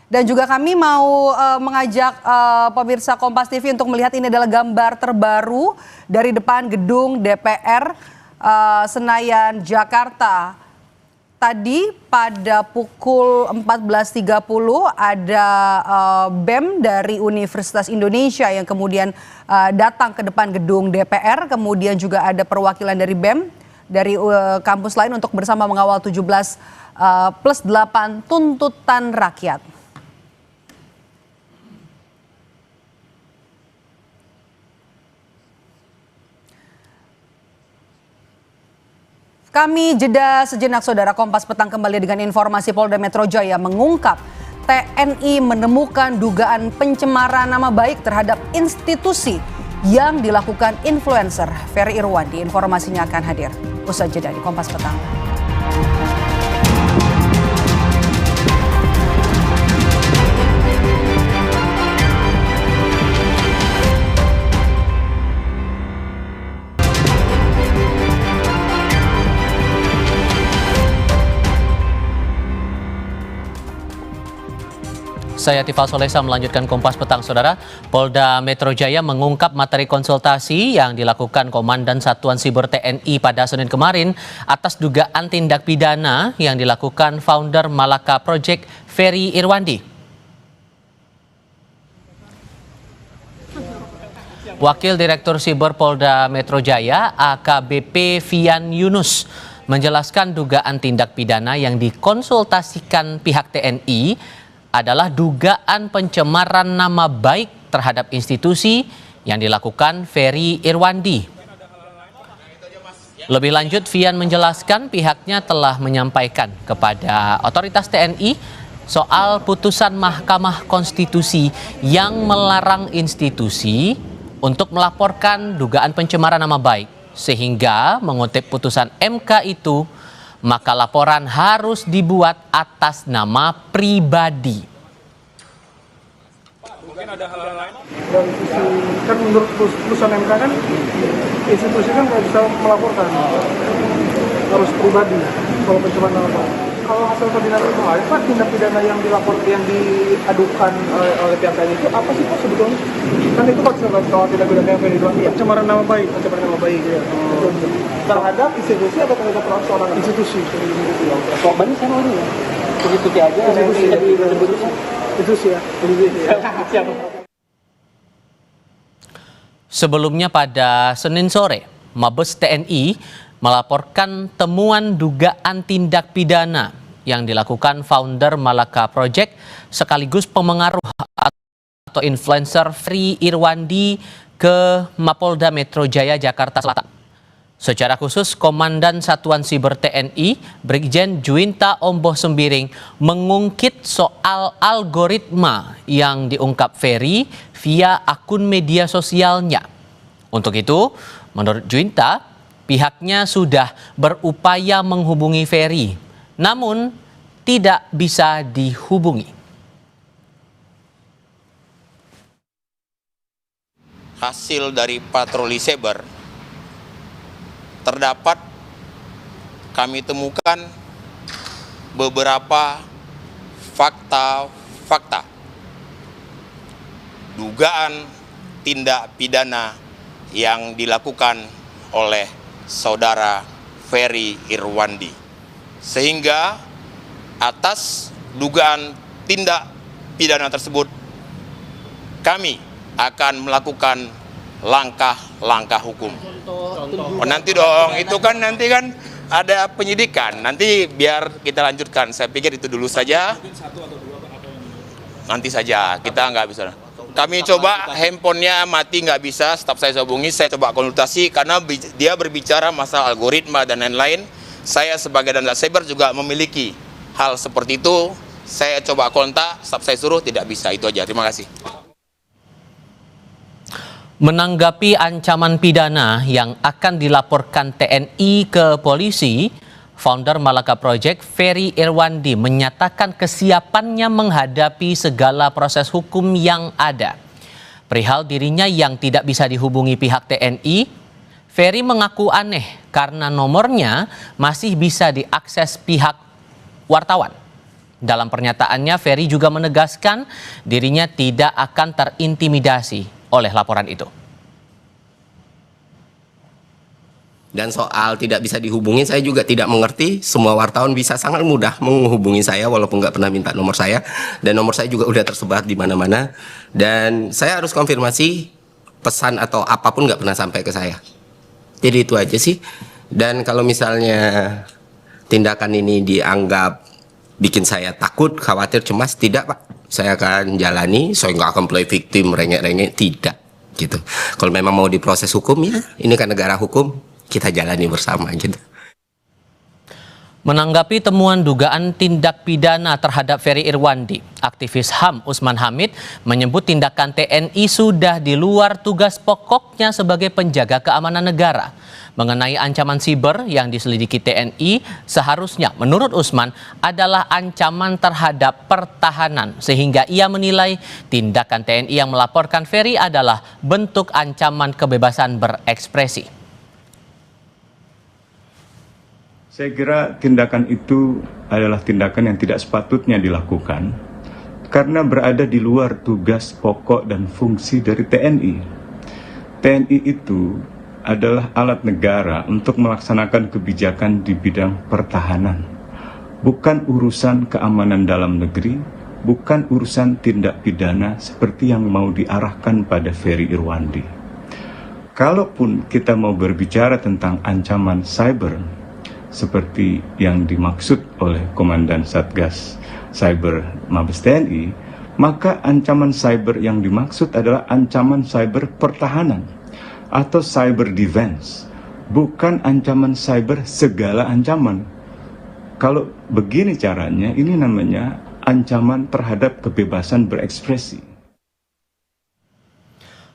B: Dan juga kami mau mengajak pemirsa Kompas TV untuk melihat ini adalah gambar terbaru dari depan gedung DPR Senayan, Jakarta. Tadi pada pukul 14.30 ada BEM dari Universitas Indonesia yang kemudian datang ke depan gedung DPR. Kemudian juga ada perwakilan dari BEM dari kampus lain untuk bersama mengawal 17+8 tuntutan rakyat. Kami jeda sejenak, Saudara. Kompas Petang kembali dengan informasi. Polda Metro Jaya mengungkap TNI menemukan dugaan pencemaran nama baik terhadap institusi yang dilakukan influencer. Ferry Irwandi informasinya akan hadir usai jeda di Kompas Petang.
A: Saya Tifal Solesa melanjutkan Kompas Petang, Saudara. Polda Metro Jaya mengungkap materi konsultasi yang dilakukan Komandan Satuan Siber TNI pada Senin kemarin atas dugaan tindak pidana yang dilakukan founder Malaka Project Ferry Irwandi. Wakil Direktur Siber Polda Metro Jaya AKBP Fian Yunus menjelaskan dugaan tindak pidana yang dikonsultasikan pihak TNI adalah dugaan pencemaran nama baik terhadap institusi yang dilakukan Ferry Irwandi. Lebih lanjut, Fian menjelaskan pihaknya telah menyampaikan kepada otoritas TNI soal putusan Mahkamah Konstitusi yang melarang institusi untuk melaporkan dugaan pencemaran nama baik. Sehingga mengutip putusan MK itu, maka laporan harus dibuat atas nama pribadi.
F: Mungkin ada hal-hal lain? Dari sisi, kan menurut putusan MK kan, institusi kan nggak bisa melaporkan, harus pribadi kalau pencemaran nama baik. Kalau hasil koordinasi kemarin, Pak, tindak pidana yang diadukan oleh pihak TNI itu apa sih Pak sebetulnya? Kan itu Pak soal tindak pidana yang diadukan, ya? Pencemaran nama baik. Pencemaran nama baik, ya. Terhadap institusi atau terhadap seorang institusi? Kok banyak saya mau ya? Begitu aja. Institusi ya.
A: Sebelumnya pada Senin sore, Mabes TNI melaporkan temuan dugaan tindak pidana yang dilakukan founder Malaka Project sekaligus pemengaruh atau influencer Ferry Irwandi ke Mapolda Metro Jaya Jakarta Selatan. Secara khusus, Komandan Satuan Siber TNI Brigjen Juwinta Omboh Sembiring mengungkit soal algoritma yang diungkap Ferry via akun media sosialnya. Untuk itu, menurut Juwinta, pihaknya sudah berupaya menghubungi Ferry, namun tidak bisa dihubungi.
G: Hasil dari patroli cyber terdapat kami temukan beberapa fakta dugaan tindak pidana yang dilakukan oleh Saudara Ferry Irwandi, sehingga atas dugaan tindak pidana tersebut kami akan melakukan langkah-langkah hukum. Oh, nanti dong, itu kan nanti kan ada penyidikan, nanti biar kita lanjutkan. Saya pikir itu dulu saja. Nanti saja, kita nggak bisa. Kami coba handphonenya mati nggak bisa, staf saya hubungi, saya coba konsultasi karena dia berbicara masalah algoritma dan lain-lain. Saya sebagai Dandat Cyber juga memiliki hal seperti itu. Saya coba kontak, staf saya suruh tidak bisa, itu aja. Terima kasih.
A: Menanggapi ancaman pidana yang akan dilaporkan TNI ke polisi, founder Malaka Project Ferry Irwandi menyatakan kesiapannya menghadapi segala proses hukum yang ada. Perihal dirinya yang tidak bisa dihubungi pihak TNI, Ferry mengaku aneh karena nomornya masih bisa diakses pihak wartawan. Dalam pernyataannya, Ferry juga menegaskan dirinya tidak akan terintimidasi oleh laporan itu.
H: Dan soal tidak bisa dihubungi, saya juga tidak mengerti. Semua wartawan bisa sangat mudah menghubungi saya walaupun nggak pernah minta nomor saya. Dan nomor saya juga udah tersebar di mana-mana. Dan saya harus konfirmasi pesan atau apapun nggak pernah sampai ke saya. Jadi itu aja sih. Dan kalau misalnya tindakan ini dianggap bikin saya takut, khawatir, cemas, tidak Pak. Saya akan jalani, saya nggak akan play victim, rengek-rengek, tidak. Gitu. Kalau memang mau diproses hukum, ya ini kan negara hukum, kita jalani bersama gitu.
A: Menanggapi temuan dugaan tindak pidana terhadap Ferry Irwandi, aktivis HAM Usman Hamid menyebut tindakan TNI sudah di luar tugas pokoknya sebagai penjaga keamanan negara. Mengenai ancaman siber yang diselidiki TNI, seharusnya menurut Usman adalah ancaman terhadap pertahanan, sehingga ia menilai tindakan TNI yang melaporkan Ferry adalah bentuk ancaman kebebasan berekspresi.
I: Saya kira tindakan itu adalah tindakan yang tidak sepatutnya dilakukan karena berada di luar tugas pokok dan fungsi dari TNI. TNI itu adalah alat negara untuk melaksanakan kebijakan di bidang pertahanan, bukan urusan keamanan dalam negeri, bukan urusan tindak pidana seperti yang mau diarahkan pada Ferry Irwandi. Kalaupun kita mau berbicara tentang ancaman cyber, seperti yang dimaksud oleh Komandan Satgas Cyber Mabes TNI, maka ancaman cyber yang dimaksud adalah ancaman cyber pertahanan atau cyber defense, bukan ancaman cyber segala ancaman. Kalau begini caranya, ini namanya ancaman terhadap kebebasan berekspresi.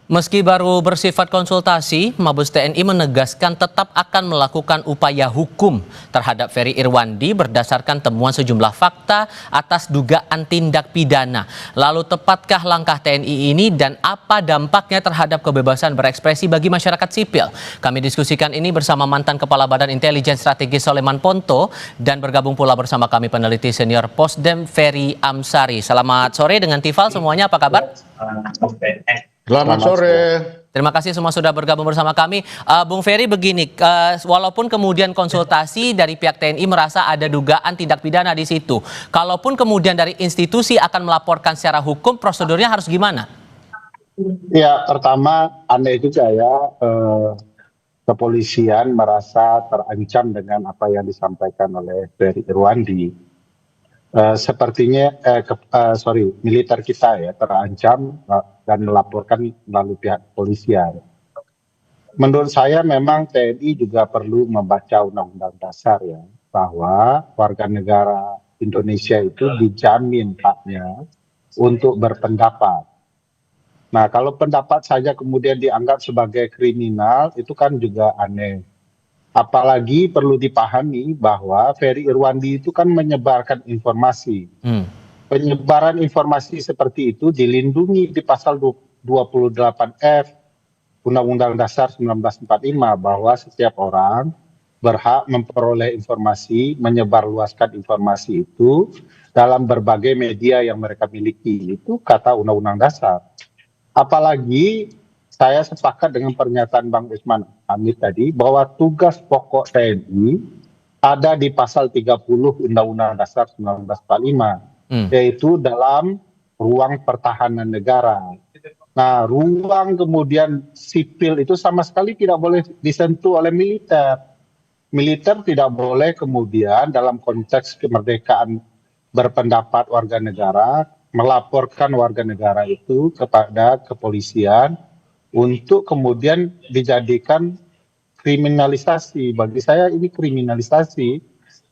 A: Meski baru bersifat konsultasi, Mabes TNI menegaskan tetap akan melakukan upaya hukum terhadap Ferry Irwandi berdasarkan temuan sejumlah fakta atas dugaan tindak pidana. Lalu tepatkah langkah TNI ini dan apa dampaknya terhadap kebebasan berekspresi bagi masyarakat sipil? Kami diskusikan ini bersama mantan Kepala Badan Intelijen Strategis Soleman Ponto dan bergabung pula bersama kami peneliti senior Posdem Ferry Amsari. Selamat sore dengan Tifal semuanya, apa kabar?
J: Selamat sore.
A: Terima kasih semua sudah bergabung bersama kami. Bung Ferry, begini, walaupun kemudian konsultasi dari pihak TNI merasa ada dugaan tindak pidana di situ, kalaupun kemudian dari institusi akan melaporkan secara hukum, prosedurnya harus gimana?
J: Ya, pertama aneh juga ya, kepolisian merasa terancam dengan apa yang disampaikan oleh Ferry Irwandi. Sepertinya militer kita ya terancam dan melaporkan melalui pihak kepolisian. Menurut saya memang TNI juga perlu membaca Undang-Undang Dasar ya, bahwa warga negara Indonesia itu dijamin haknya untuk berpendapat. Nah, kalau pendapat saja kemudian dianggap sebagai kriminal, itu kan juga aneh. Apalagi perlu dipahami bahwa Ferry Irwandi itu kan menyebarkan informasi. Penyebaran informasi seperti itu dilindungi di pasal 28F Undang-Undang Dasar 1945 bahwa setiap orang berhak memperoleh informasi, menyebarluaskan informasi itu dalam berbagai media yang mereka miliki. Itu kata Undang-Undang Dasar. Apalagi saya sepakat dengan pernyataan Bang Usman Hamid tadi bahwa tugas pokok TNI ada di pasal 30 Undang-Undang Dasar 1945, yaitu dalam ruang pertahanan negara. Nah, ruang kemudian sipil itu sama sekali tidak boleh disentuh oleh militer. Militer tidak boleh kemudian dalam konteks kemerdekaan berpendapat warga negara melaporkan warga negara itu kepada kepolisian untuk kemudian dijadikan kriminalisasi. Bagi saya ini kriminalisasi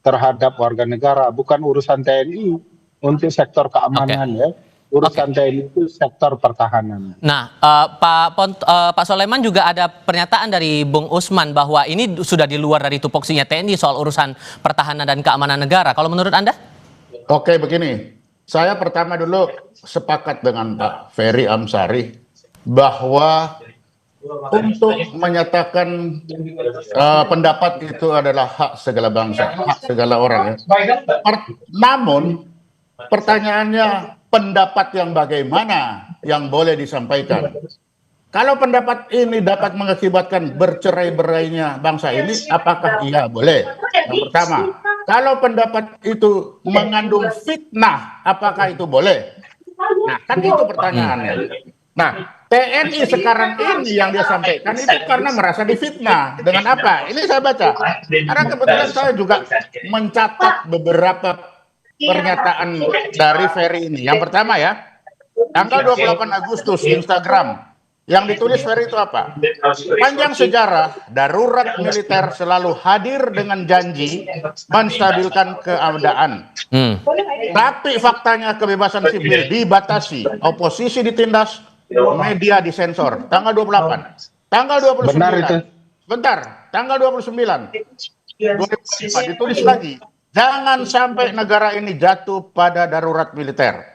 J: terhadap warga negara, bukan urusan TNI untuk sektor keamanan ya. Urusan TNI itu sektor pertahanan.
A: Nah, Pak Soleman juga ada pernyataan dari Bung Usman bahwa ini sudah di luar dari tupoksinya TNI soal urusan pertahanan dan keamanan negara. Kalau menurut Anda?
J: Oke, begini. Saya pertama dulu sepakat dengan Pak Ferry Amsari bahwa untuk menyatakan pendapat itu adalah hak segala bangsa, hak segala orang. Ya. Namun pertanyaannya pendapat yang bagaimana yang boleh disampaikan? Kalau pendapat ini dapat mengakibatkan bercerai-berainya bangsa ini, apakah iya boleh? Yang pertama, kalau pendapat itu mengandung fitnah, apakah itu boleh? Nah, kan itu pertanyaannya. Nah, TNI sekarang ini yang dia sampaikan itu karena merasa difitnah. Dengan apa? Ini saya baca. Karena kebetulan saya juga mencatat beberapa pernyataan dari Ferry ini. Yang pertama ya, tanggal 28 Agustus Instagram. Yang ditulis Ferry itu apa? Panjang sejarah, darurat militer selalu hadir dengan janji menstabilkan keadaan. Tapi faktanya kebebasan sipil dibatasi, oposisi ditindas, media disensor. Tanggal 28. Tanggal 29. Benar itu. Bentar, tanggal 29. 2005 ditulis lagi. Jangan sampai negara ini jatuh pada darurat militer.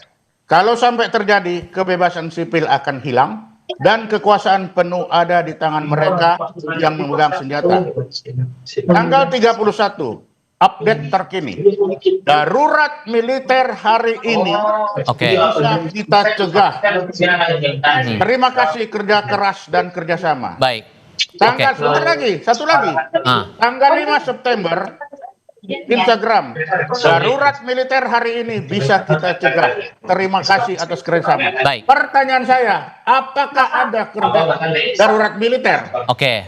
J: Kalau sampai terjadi, kebebasan sipil akan hilang dan kekuasaan penuh ada di tangan mereka yang memegang senjata. Tanggal 31, update terkini. Darurat militer hari ini bisa kita cegah. Terima kasih kerja keras dan kerjasama.
A: Baik.
J: Tanggal satu lagi. Tanggal 5 September, Instagram, darurat militer hari ini bisa kita cegah. Terima kasih atas kerjasama.
A: Baik.
J: Pertanyaan saya, apakah ada kerja darurat militer?
A: Oke.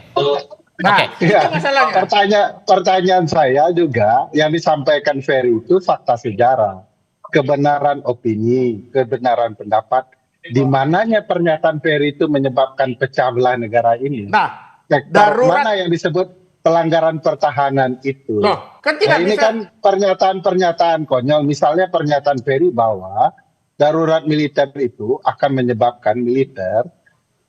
J: Nah, itu masalahnya. Pertanyaan saya juga yang disampaikan Ferry itu fakta sejarah, kebenaran opini, kebenaran pendapat. Di mananya pernyataan Ferry itu menyebabkan pecah belah negara ini? Nah, darurat mana yang disebut pelanggaran pertahanan itu.
D: Loh, kan tidak
J: ini
D: bisa.
J: kan pernyataan-pernyataan konyol. Misalnya pernyataan Ferry bahwa darurat militer itu akan menyebabkan militer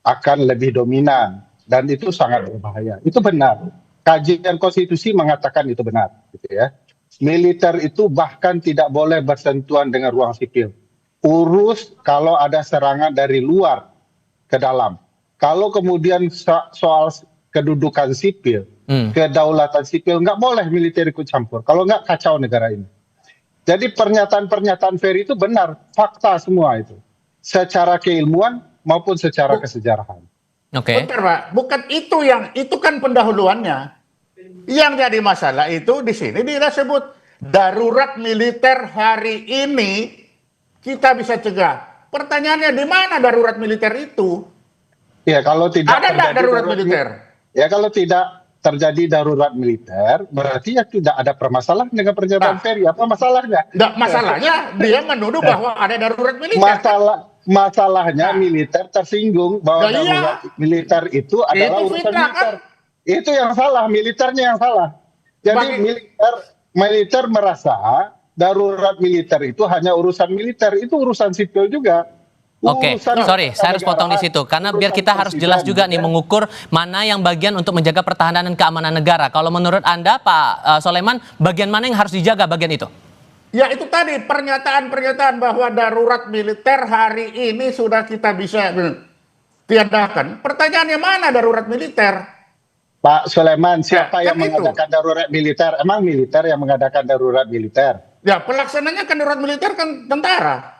J: akan lebih dominan dan itu sangat berbahaya. Itu benar. Kajian konstitusi mengatakan itu benar, gitu ya. Militer itu bahkan tidak boleh bersentuhan dengan ruang sipil. Urus kalau ada serangan dari luar ke dalam. Kalau kemudian soal kedudukan sipil, kedaulatan sipil, nggak boleh militer ikut campur. Kalau nggak kacau negara ini. Jadi pernyataan-pernyataan Ferry itu benar, fakta semua itu. Secara keilmuan maupun secara kesejarahan.
A: Oke.
D: Bentar, Pak. Bukan itu kan pendahuluannya. Yang jadi masalah itu di sini disebut darurat militer hari ini kita bisa cegah. Pertanyaannya di mana darurat militer itu?
J: Ya, kalau tidak
D: ada nggak darurat militer?
J: Ya, kalau tidak terjadi darurat militer, berarti ya tidak ada permasalahan dengan pernyataan Ferry. Apa masalahnya?
D: Nggak, masalahnya dia menuduh bahwa ada darurat militer.
J: Masalahnya militer tersinggung bahwa darurat militer itu adalah urusan militer. Itu yang salah, militernya yang salah. Jadi militer merasa darurat militer itu hanya urusan militer, itu urusan sipil juga.
A: Oke, sorry, saya harus potong di situ karena biar kita harus jelas juga nih mengukur mana yang bagian untuk menjaga pertahanan dan keamanan negara. Kalau menurut Anda, Pak Soleman, bagian mana yang harus dijaga bagian itu?
D: Ya itu tadi pernyataan-pernyataan bahwa darurat militer hari ini sudah kita bisa tiadakan. Pertanyaannya mana darurat militer?
J: Pak Soleman, siapa yang mengadakan darurat militer? Emang militer yang mengadakan darurat militer?
D: Ya pelaksananya kan darurat militer kan tentara.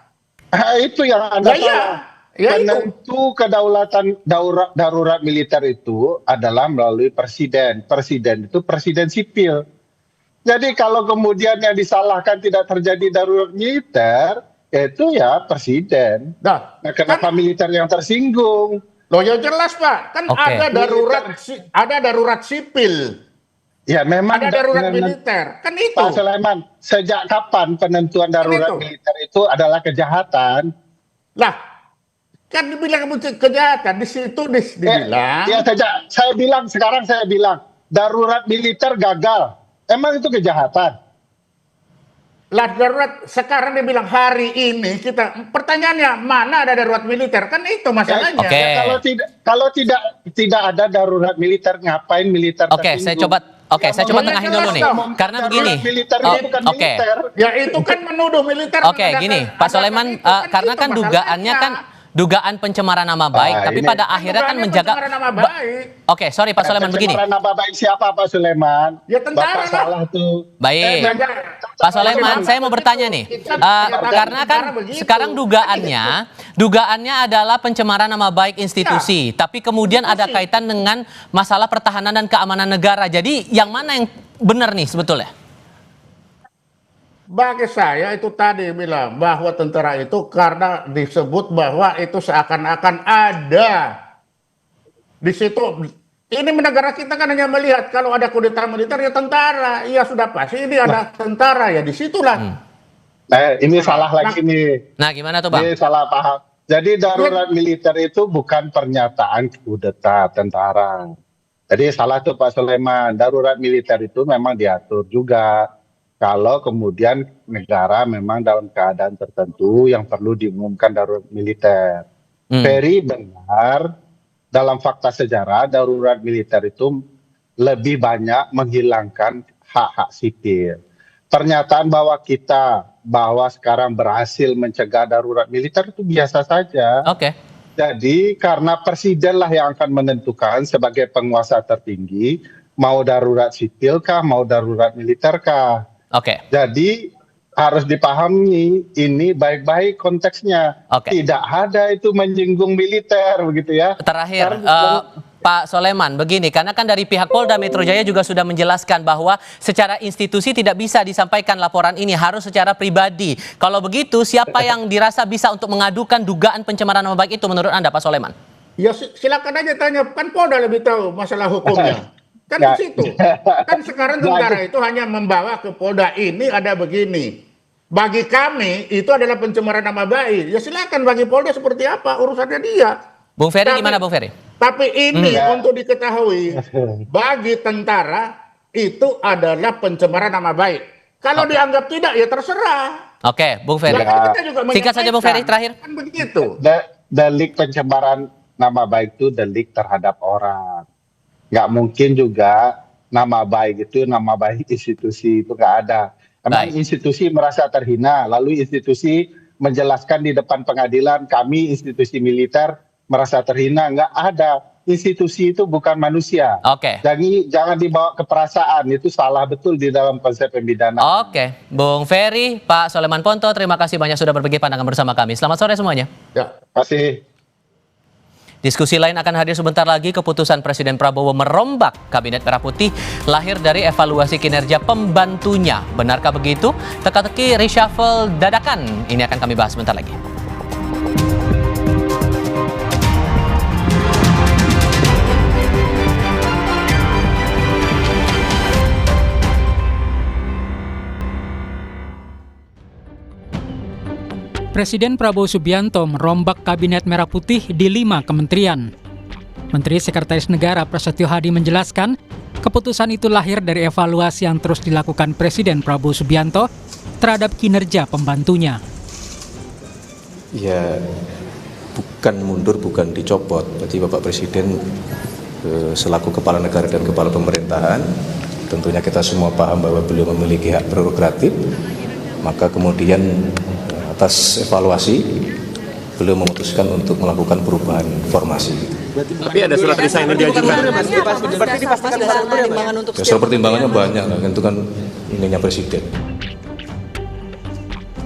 J: Itu yang Anda salah. Penentu kedaulatan darurat militer itu adalah melalui presiden. Presiden itu presiden sipil. Jadi kalau kemudian yang disalahkan tidak terjadi darurat militer, itu ya presiden. Nah, kenapa militer yang tersinggung?
D: Loh ya jelas Pak, kan ada darurat sipil.
J: Ya memang
D: ada darurat militer, kan itu.
J: Pak Soleman, sejak kapan penentuan darurat militer itu adalah kejahatan?
D: Lah, kan dibilang kejahatan, di situ dibilang.
J: Ya sekarang saya bilang, darurat militer gagal. Emang itu kejahatan?
D: Lah darurat, sekarang dia bilang hari ini kita, pertanyaannya mana ada darurat militer? Kan itu masalahnya.
J: Ya, kalau tidak ada darurat militer, ngapain militer tersinggung?
A: Saya coba tengahin dulu nih. Karena begini.
D: Ya itu kan menuduh militer.
A: Gini, Pak Soleman, karena kan dugaannya kan dugaan pencemaran nama baik, tapi pada akhirnya kan menjaga. Sorry Pak Soleman, begini.
J: Pencemaran nama baik siapa Pak Soleman?
D: Ya tentara
J: Bapak salah tuh.
A: Baik, Pak Soleman, saya mau bertanya nih, karena kan sekarang dugaannya adalah pencemaran nama baik institusi, tapi kemudian ada kaitan dengan masalah pertahanan dan keamanan negara. Jadi yang mana yang benar nih sebetulnya?
D: Bagi saya itu tadi bilang bahwa tentara itu karena disebut bahwa itu seakan-akan ada di situ. Ini negara kita kan hanya melihat kalau ada kudeta militer ya tentara, iya sudah pasti ini ada tentara ya disitulah.
J: Ini salah lagi nih.
A: Nah gimana tuh Bang?
J: Ini salah paham. Jadi darurat militer itu bukan pernyataan kudeta tentara. Jadi salah tuh Pak Soleman. Darurat militer itu memang diatur juga. Kalau kemudian negara memang dalam keadaan tertentu yang perlu diumumkan darurat militer. Ferry benar, dalam fakta sejarah darurat militer itu lebih banyak menghilangkan hak-hak sipil. Pernyataan bahwa sekarang berhasil mencegah darurat militer itu biasa saja. Jadi karena presiden lah yang akan menentukan sebagai penguasa tertinggi mau darurat sipil kah, mau darurat militer kah. Jadi harus dipahami ini baik-baik konteksnya. Tidak ada itu menyinggung militer begitu ya.
A: Terakhir, Pak Soleman, begini, karena kan dari pihak Polda Metro Jaya juga sudah menjelaskan bahwa secara institusi tidak bisa disampaikan laporan ini, harus secara pribadi. Kalau begitu, siapa yang dirasa bisa untuk mengadukan dugaan pencemaran nama baik itu menurut Anda, Pak Soleman?
D: Ya silakan aja tanya, kan Polda lebih tahu masalah hukumnya. Kan di situ. Kan sekarang tentara itu hanya membawa ke Polda ini ada begini. Bagi kami itu adalah pencemaran nama baik. Ya silakan bagi Polda seperti apa urusannya dia.
A: Bung Ferry gimana Bung Ferry?
D: Tapi ini
J: Ya.
D: untuk diketahui, bagi tentara itu adalah pencemaran nama baik. Kalau dianggap tidak, ya terserah.
A: Oke, Bung Ferry.
D: Ya kan kita juga
A: Singkat saja Bung Ferry, terakhir.
D: Kan begitu.
J: Delik pencemaran nama baik itu delik terhadap orang. Nggak mungkin juga nama baik itu nama baik institusi itu nggak ada. Karena institusi merasa terhina, lalu institusi menjelaskan di depan pengadilan kami institusi militer merasa terhina, nggak ada. Institusi itu bukan manusia.
A: Oke.
J: Jadi jangan dibawa ke perasaan, itu salah betul di dalam konsep pemidanaan.
A: Oke, Bung Ferry, Pak Soleman Ponto, terima kasih banyak sudah berbagi pandangan bersama kami. Selamat sore semuanya.
J: Ya, kasih.
A: Diskusi lain akan hadir sebentar lagi. Keputusan Presiden Prabowo merombak Kabinet Merah Putih lahir dari evaluasi kinerja pembantunya. Benarkah begitu? Teka-teki reshuffle dadakan. Ini akan kami bahas sebentar lagi.
K: Presiden Prabowo Subianto merombak Kabinet Merah Putih di 5 kementerian. Menteri Sekretaris Negara Prasetyo Hadi menjelaskan, keputusan itu lahir dari evaluasi yang terus dilakukan Presiden Prabowo Subianto terhadap kinerja pembantunya.
L: Ya, bukan mundur, bukan dicopot. Jadi Bapak Presiden selaku Kepala Negara dan Kepala Pemerintahan, tentunya kita semua paham bahwa beliau memiliki hak prerogatif, maka kemudian atas evaluasi, beliau memutuskan untuk melakukan perubahan formasi.
X: Tapi ada surat resign yang diajukan.
R: Berarti dipastikan pertimbangan untuk
L: Ya, soal pertimbangannya banyak lah, itu kan ininya Presiden.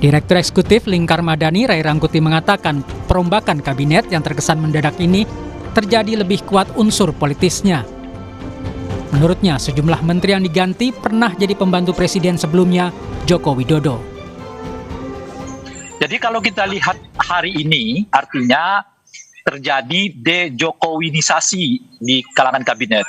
K: Direktur Eksekutif Lingkar Madani Ray Rangkuti mengatakan perombakan kabinet yang terkesan mendadak ini terjadi lebih kuat unsur politisnya. Menurutnya, sejumlah menteri yang diganti pernah jadi pembantu presiden sebelumnya, Joko Widodo.
M: Jadi kalau kita lihat hari ini, artinya terjadi de-Jokowinisasi di kalangan kabinet.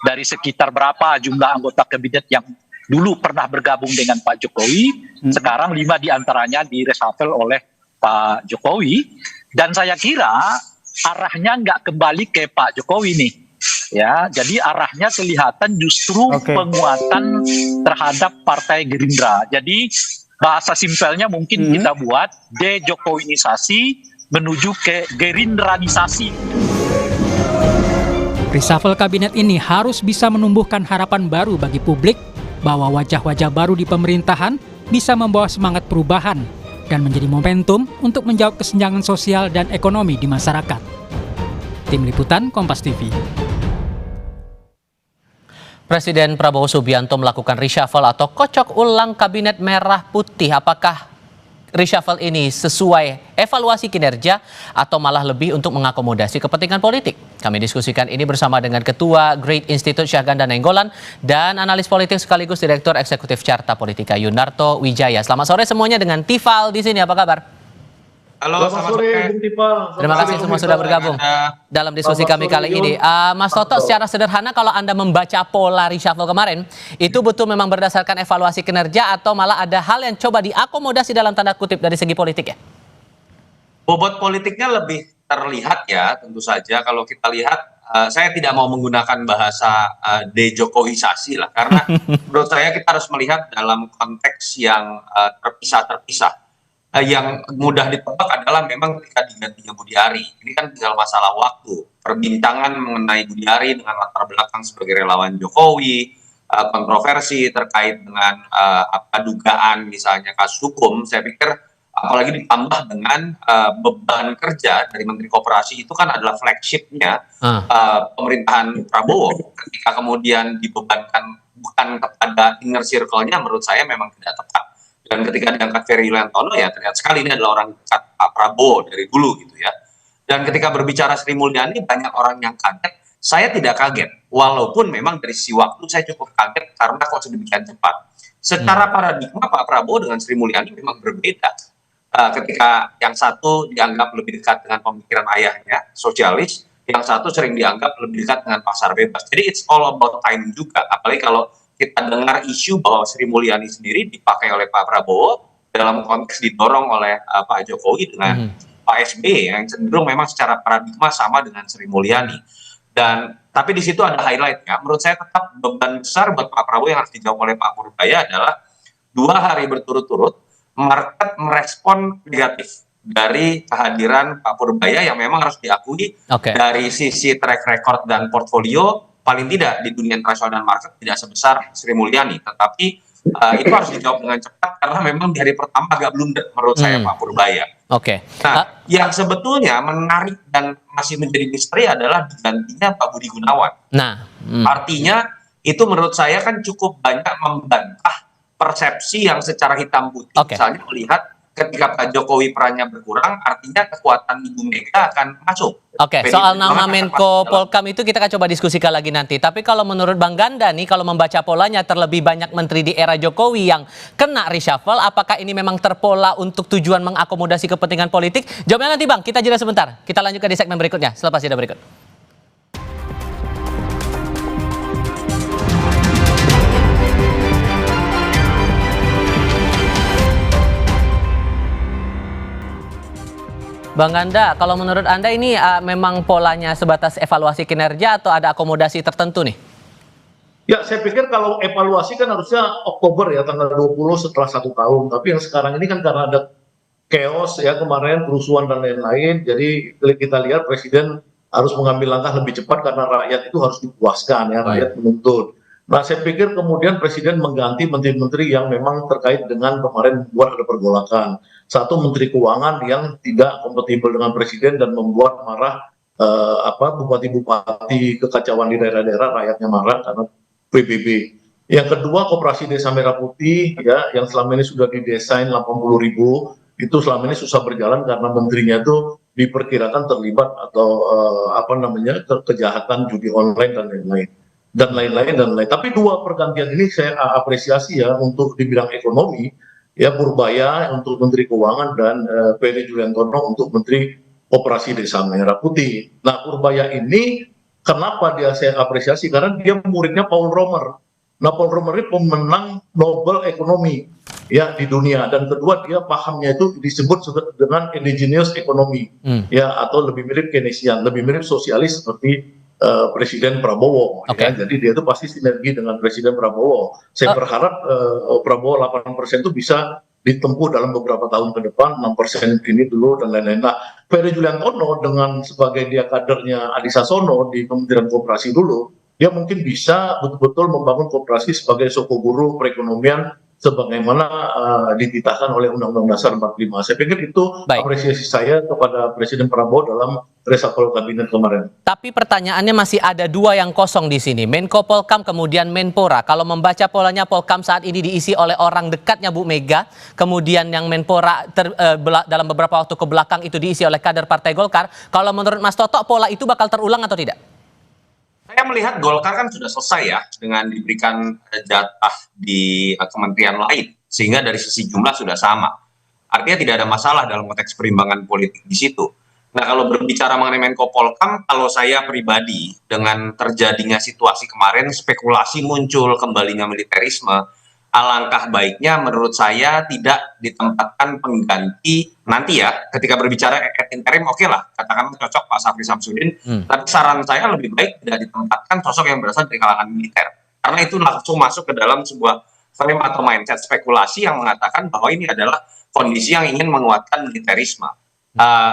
M: Dari sekitar berapa jumlah anggota kabinet yang dulu pernah bergabung dengan Pak Jokowi, sekarang 5 diantaranya di-reshuffle oleh Pak Jokowi. Dan saya kira arahnya nggak kembali ke Pak Jokowi nih. Ya, jadi arahnya kelihatan justru penguatan terhadap Partai Gerindra. Jadi bahasa simpelnya mungkin kita buat de-Jokowinisasi menuju ke gerindranisasi.
K: Reshuffle kabinet ini harus bisa menumbuhkan harapan baru bagi publik bahwa wajah-wajah baru di pemerintahan bisa membawa semangat perubahan dan menjadi momentum untuk menjawab kesenjangan sosial dan ekonomi di masyarakat. Tim Liputan Kompas TV.
A: Presiden Prabowo Subianto melakukan reshuffle atau kocok ulang Kabinet Merah Putih. Apakah reshuffle ini sesuai evaluasi kinerja atau malah lebih untuk mengakomodasi kepentingan politik? Kami diskusikan ini bersama dengan Ketua Great Institute Syahganda Nainggolan dan analis politik sekaligus Direktur Eksekutif Carta Politika Yunarto Wijaya. Selamat sore semuanya dengan Tifal di sini. Apa kabar?
N: Halo, selamat sore.
A: Terima kasih semua sudah bergabung dalam diskusi kami kali ini. Mas Toto, secara sederhana kalau Anda membaca pola reshuffle kemarin, itu betul memang berdasarkan evaluasi kinerja atau malah ada hal yang coba diakomodasi dalam tanda kutip dari segi politik ya?
N: Bobot politiknya lebih terlihat ya, tentu saja kalau kita lihat, saya tidak mau menggunakan bahasa de-Jokowisasi lah, karena menurut saya kita harus melihat dalam konteks yang terpisah-terpisah. Yang mudah ditebak adalah memang ketika digantinya Budi Ari, ini kan tinggal masalah waktu. Perbincangan mengenai Budi Ari dengan latar belakang sebagai relawan Jokowi, kontroversi terkait dengan dugaan misalnya kasus hukum, saya pikir apalagi ditambah dengan beban kerja dari Menteri Koperasi itu kan adalah flagship-nya pemerintahan Prabowo. Ketika kemudian dibebankan bukan kepada inner circle-nya, menurut saya memang tidak tepat. Dan ketika diangkat Ferry Yuliantono, ya terlihat sekali ini adalah orang dekat Pak Prabowo dari dulu gitu ya. Dan ketika berbicara Sri Mulyani, banyak orang yang kaget. Saya tidak kaget, walaupun memang dari sisi waktu saya cukup kaget karena kok sedemikian cepat. Secara paradigma Pak Prabowo dengan Sri Mulyani memang berbeda. Ketika yang satu dianggap lebih dekat dengan pemikiran ayahnya, sosialis, yang satu sering dianggap lebih dekat dengan pasar bebas. Jadi it's all about timing juga, apalagi kalau kita dengar isu bahwa Sri Mulyani sendiri dipakai oleh Pak Prabowo dalam konteks didorong oleh Pak Jokowi dengan Pak SBY yang cenderung memang secara paradigma sama dengan Sri Mulyani. Dan tapi di situ ada highlight-nya. Menurut saya tetap beban besar buat Pak Prabowo yang harus dijawab oleh Pak Purbaya adalah 2 hari berturut-turut market merespon negatif dari kehadiran Pak Purbaya yang memang harus diakui dari sisi track record dan portfolio paling tidak di dunia internasional dan market tidak sebesar Sri Mulyani, tetapi itu harus dijawab dengan cepat karena memang di hari pertama agak blunder menurut saya Pak Purbaya. Nah, yang sebetulnya menarik dan masih menjadi misteri adalah digantinya Pak Budi Gunawan. Artinya itu menurut saya kan cukup banyak membantah persepsi yang secara hitam putih. Misalnya melihat ketika Pak Jokowi perannya berkurang, artinya kekuatan Ibu Mega akan masuk.
A: Soal nama Menko Polkam itu kita akan coba diskusikan lagi nanti. Tapi kalau menurut Bang Ganda nih, kalau membaca polanya terlebih banyak menteri di era Jokowi yang kena reshuffle, apakah ini memang terpola untuk tujuan mengakomodasi kepentingan politik? Jawabnya nanti Bang, kita jeda sebentar. Kita lanjutkan di segmen berikutnya, selepas jeda berikut. Bang Ganda, kalau menurut Anda ini memang polanya sebatas evaluasi kinerja atau ada akomodasi tertentu nih?
O: Ya, saya pikir kalau evaluasi kan harusnya Oktober ya, tanggal 20 setelah 1 tahun. Tapi yang sekarang ini kan karena ada chaos ya kemarin, kerusuhan dan lain-lain. Jadi kita lihat Presiden harus mengambil langkah lebih cepat karena rakyat itu harus dipuaskan ya, rakyat menuntut. Nah, saya pikir kemudian Presiden mengganti menteri-menteri yang memang terkait dengan kemarin membuat ada pergolakan. Satu Menteri Keuangan yang tidak kompatibel dengan Presiden dan membuat marah bupati-bupati, kekacauan di daerah-daerah, rakyatnya marah karena PBB. Yang kedua Koperasi Desa Merah Putih ya, yang selama ini sudah didesain 80.000, itu selama ini susah berjalan karena menterinya itu diperkirakan terlibat atau kejahatan judi online dan lain-lain. Tapi 2 pergantian ini saya apresiasi ya untuk di bidang ekonomi. Ya, Purbaya untuk Menteri Keuangan dan Peri Juliantono untuk Menteri Koperasi Desa Merah Putih. Nah, Purbaya ini kenapa saya apresiasi? Karena dia muridnya Paul Romer. Nah, Paul Romer ini pemenang Nobel Ekonomi ya di dunia, dan kedua dia pahamnya itu disebut dengan indigenous economy ya, atau lebih mirip Keynesian, lebih mirip sosialis seperti Presiden Prabowo. Ya. Jadi dia itu pasti sinergi dengan Presiden Prabowo. Saya berharap Prabowo 8% itu bisa ditempuh dalam beberapa tahun ke depan, 6% ini dulu dan lain-lain. Nah, Peri Juliantono dengan sebagai dia kadernya Adi Sasono di Kementerian Koperasi dulu, dia mungkin bisa betul-betul membangun koperasi sebagai sokoguru perekonomian sebagaimana dititahkan oleh Undang-Undang Dasar 45. Saya pikir itu apresiasi saya kepada Presiden Prabowo dalam reshuffle kabinet kemarin.
A: Tapi pertanyaannya masih ada 2 yang kosong di sini. Menko Polkam kemudian Menpora. Kalau membaca polanya Polkam saat ini diisi oleh orang dekatnya Bu Mega, kemudian yang Menpora dalam beberapa waktu ke belakang itu diisi oleh kader Partai Golkar. Kalau menurut Mas Toto pola itu bakal terulang atau tidak?
N: Saya melihat Golkar kan sudah selesai ya dengan diberikan jatah di kementerian lain, sehingga dari sisi jumlah sudah sama. Artinya tidak ada masalah dalam konteks perimbangan politik di situ. Nah, kalau berbicara mengenai Menko Polkam, kalau saya pribadi dengan terjadinya situasi kemarin, spekulasi muncul kembalinya militerisme, alangkah baiknya menurut saya tidak ditempatkan pengganti nanti ya, ketika berbicara interim oke lah, katakan cocok Pak Safri Samsudin, tapi saran saya lebih baik tidak ditempatkan sosok yang berasal dari kalangan militer, karena itu langsung masuk ke dalam sebuah frame atau mindset spekulasi yang mengatakan bahwa ini adalah kondisi yang ingin menguatkan militerisme.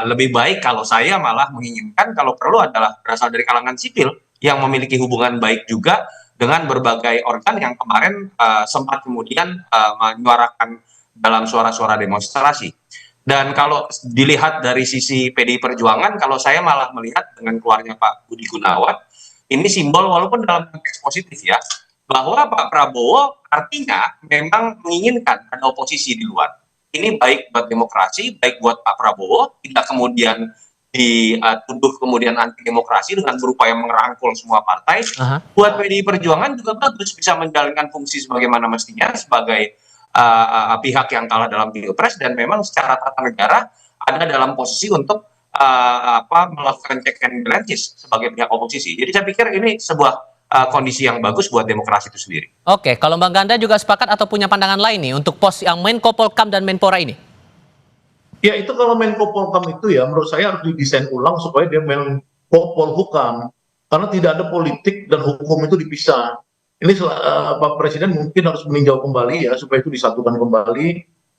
N: Lebih baik kalau saya malah menginginkan kalau perlu adalah berasal dari kalangan sipil yang memiliki hubungan baik juga dengan berbagai organ yang kemarin sempat kemudian menyuarakan dalam suara-suara demonstrasi. Dan kalau dilihat dari sisi PDI Perjuangan, kalau saya malah melihat dengan keluarnya Pak Budi Gunawan, ini simbol walaupun dalam konteks positif ya, bahwa Pak Prabowo artinya memang menginginkan ada oposisi di luar. Ini baik buat demokrasi, baik buat Pak Prabowo, tidak kemudian dituduh kemudian anti demokrasi dengan berupaya merangkul semua partai. Buat PDI Perjuangan juga bagus, bisa menjalankan fungsi sebagaimana mestinya sebagai pihak yang kalah dalam pilpres dan memang secara tata negara ada dalam posisi untuk melakukan check and balances sebagai pihak oposisi. Jadi saya pikir ini sebuah kondisi yang bagus buat demokrasi itu sendiri.
A: Oke, kalau Bang Ganda juga sepakat atau punya pandangan lain nih untuk pos yang Menko Polkam dan Menpora ini?
O: Ya itu kalau Menko Polhukam itu ya menurut saya harus didesain ulang supaya dia Menko Polhukam, karena tidak ada politik dan hukum itu dipisah. Ini Pak Presiden mungkin harus meninjau kembali ya supaya itu disatukan kembali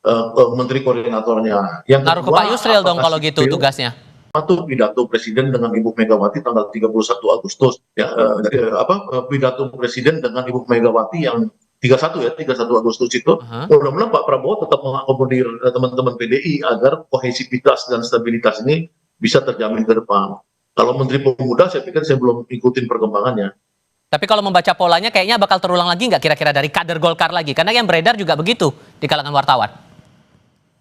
O: ke Menteri Koordinatornya. Yang
A: Taruh ke Pak Yusril dong kalau gitu tugasnya.
O: Satu pidato Presiden dengan Ibu Megawati tanggal 31 Agustus ya, pidato Presiden dengan Ibu Megawati yang 31 Agustus itu, mudah-mudahan Pak Prabowo tetap mengakomodir teman-teman PDI agar kohesivitas dan stabilitas ini bisa terjamin ke depan. Kalau Menteri Pemuda saya pikir saya belum ikutin perkembangannya.
A: Tapi kalau membaca polanya kayaknya bakal terulang lagi nggak kira-kira dari kader Golkar lagi? Karena yang beredar juga begitu di kalangan wartawan.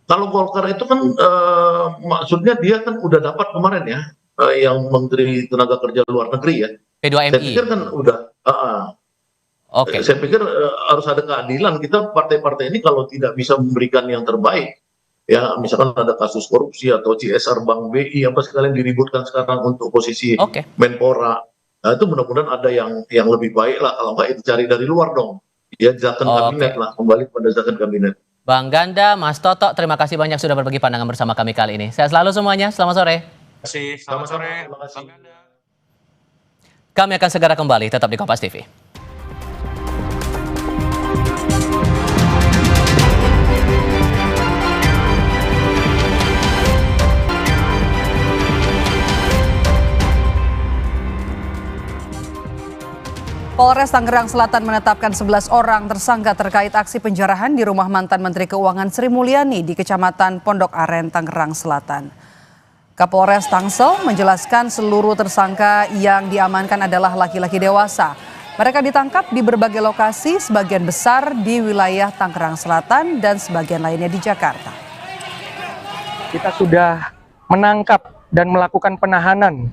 O: Kalau Golkar itu kan maksudnya dia kan udah dapat kemarin ya, yang Menteri Tenaga Kerja Luar Negeri ya.
A: P2MI.
O: Saya pikir kan udah.
A: Oke.
O: Saya pikir harus ada keadilan. Kita partai-partai ini kalau tidak bisa memberikan yang terbaik, ya misalkan ada kasus korupsi atau CSR Bank BI apa sekalian diributkan sekarang untuk posisi Menpora, nah, itu mudah-mudahan ada yang lebih baik lah. Kalau nggak itu cari dari luar dong. Ya zakon kabinet lah, kembali pada zakon kabinet.
A: Bang Ganda, Mas Toto, terima kasih banyak sudah berbagi pandangan bersama kami kali ini. Sehat selalu semuanya. Selamat sore.
N: Terima kasih. Selamat sore.
A: Kami akan segera kembali. Tetap di Kompas TV.
B: Polres Tangerang Selatan menetapkan 11 orang tersangka terkait aksi penjarahan di rumah mantan Menteri Keuangan Sri Mulyani di Kecamatan Pondok Aren, Tangerang Selatan. Kapolres Tangsel menjelaskan seluruh tersangka yang diamankan adalah laki-laki dewasa. Mereka ditangkap di berbagai lokasi, sebagian besar di wilayah Tangerang Selatan dan sebagian lainnya di Jakarta.
F: Kita sudah menangkap dan melakukan penahanan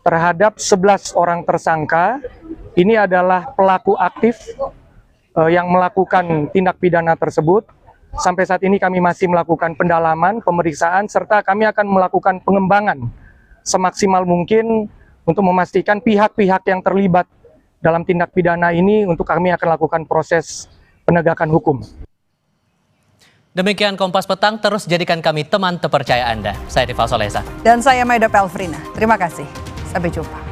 F: terhadap 11 orang tersangka. Ini adalah pelaku aktif yang melakukan tindak pidana tersebut. Sampai saat ini kami masih melakukan pendalaman, pemeriksaan, serta kami akan melakukan pengembangan semaksimal mungkin untuk memastikan pihak-pihak yang terlibat dalam tindak pidana ini untuk kami akan lakukan proses penegakan hukum.
A: Demikian Kompas Petang, terus jadikan kami teman terpercaya Anda. Saya Rival Solesa.
B: Dan saya Maida Pelfrina. Terima kasih. Sampai jumpa.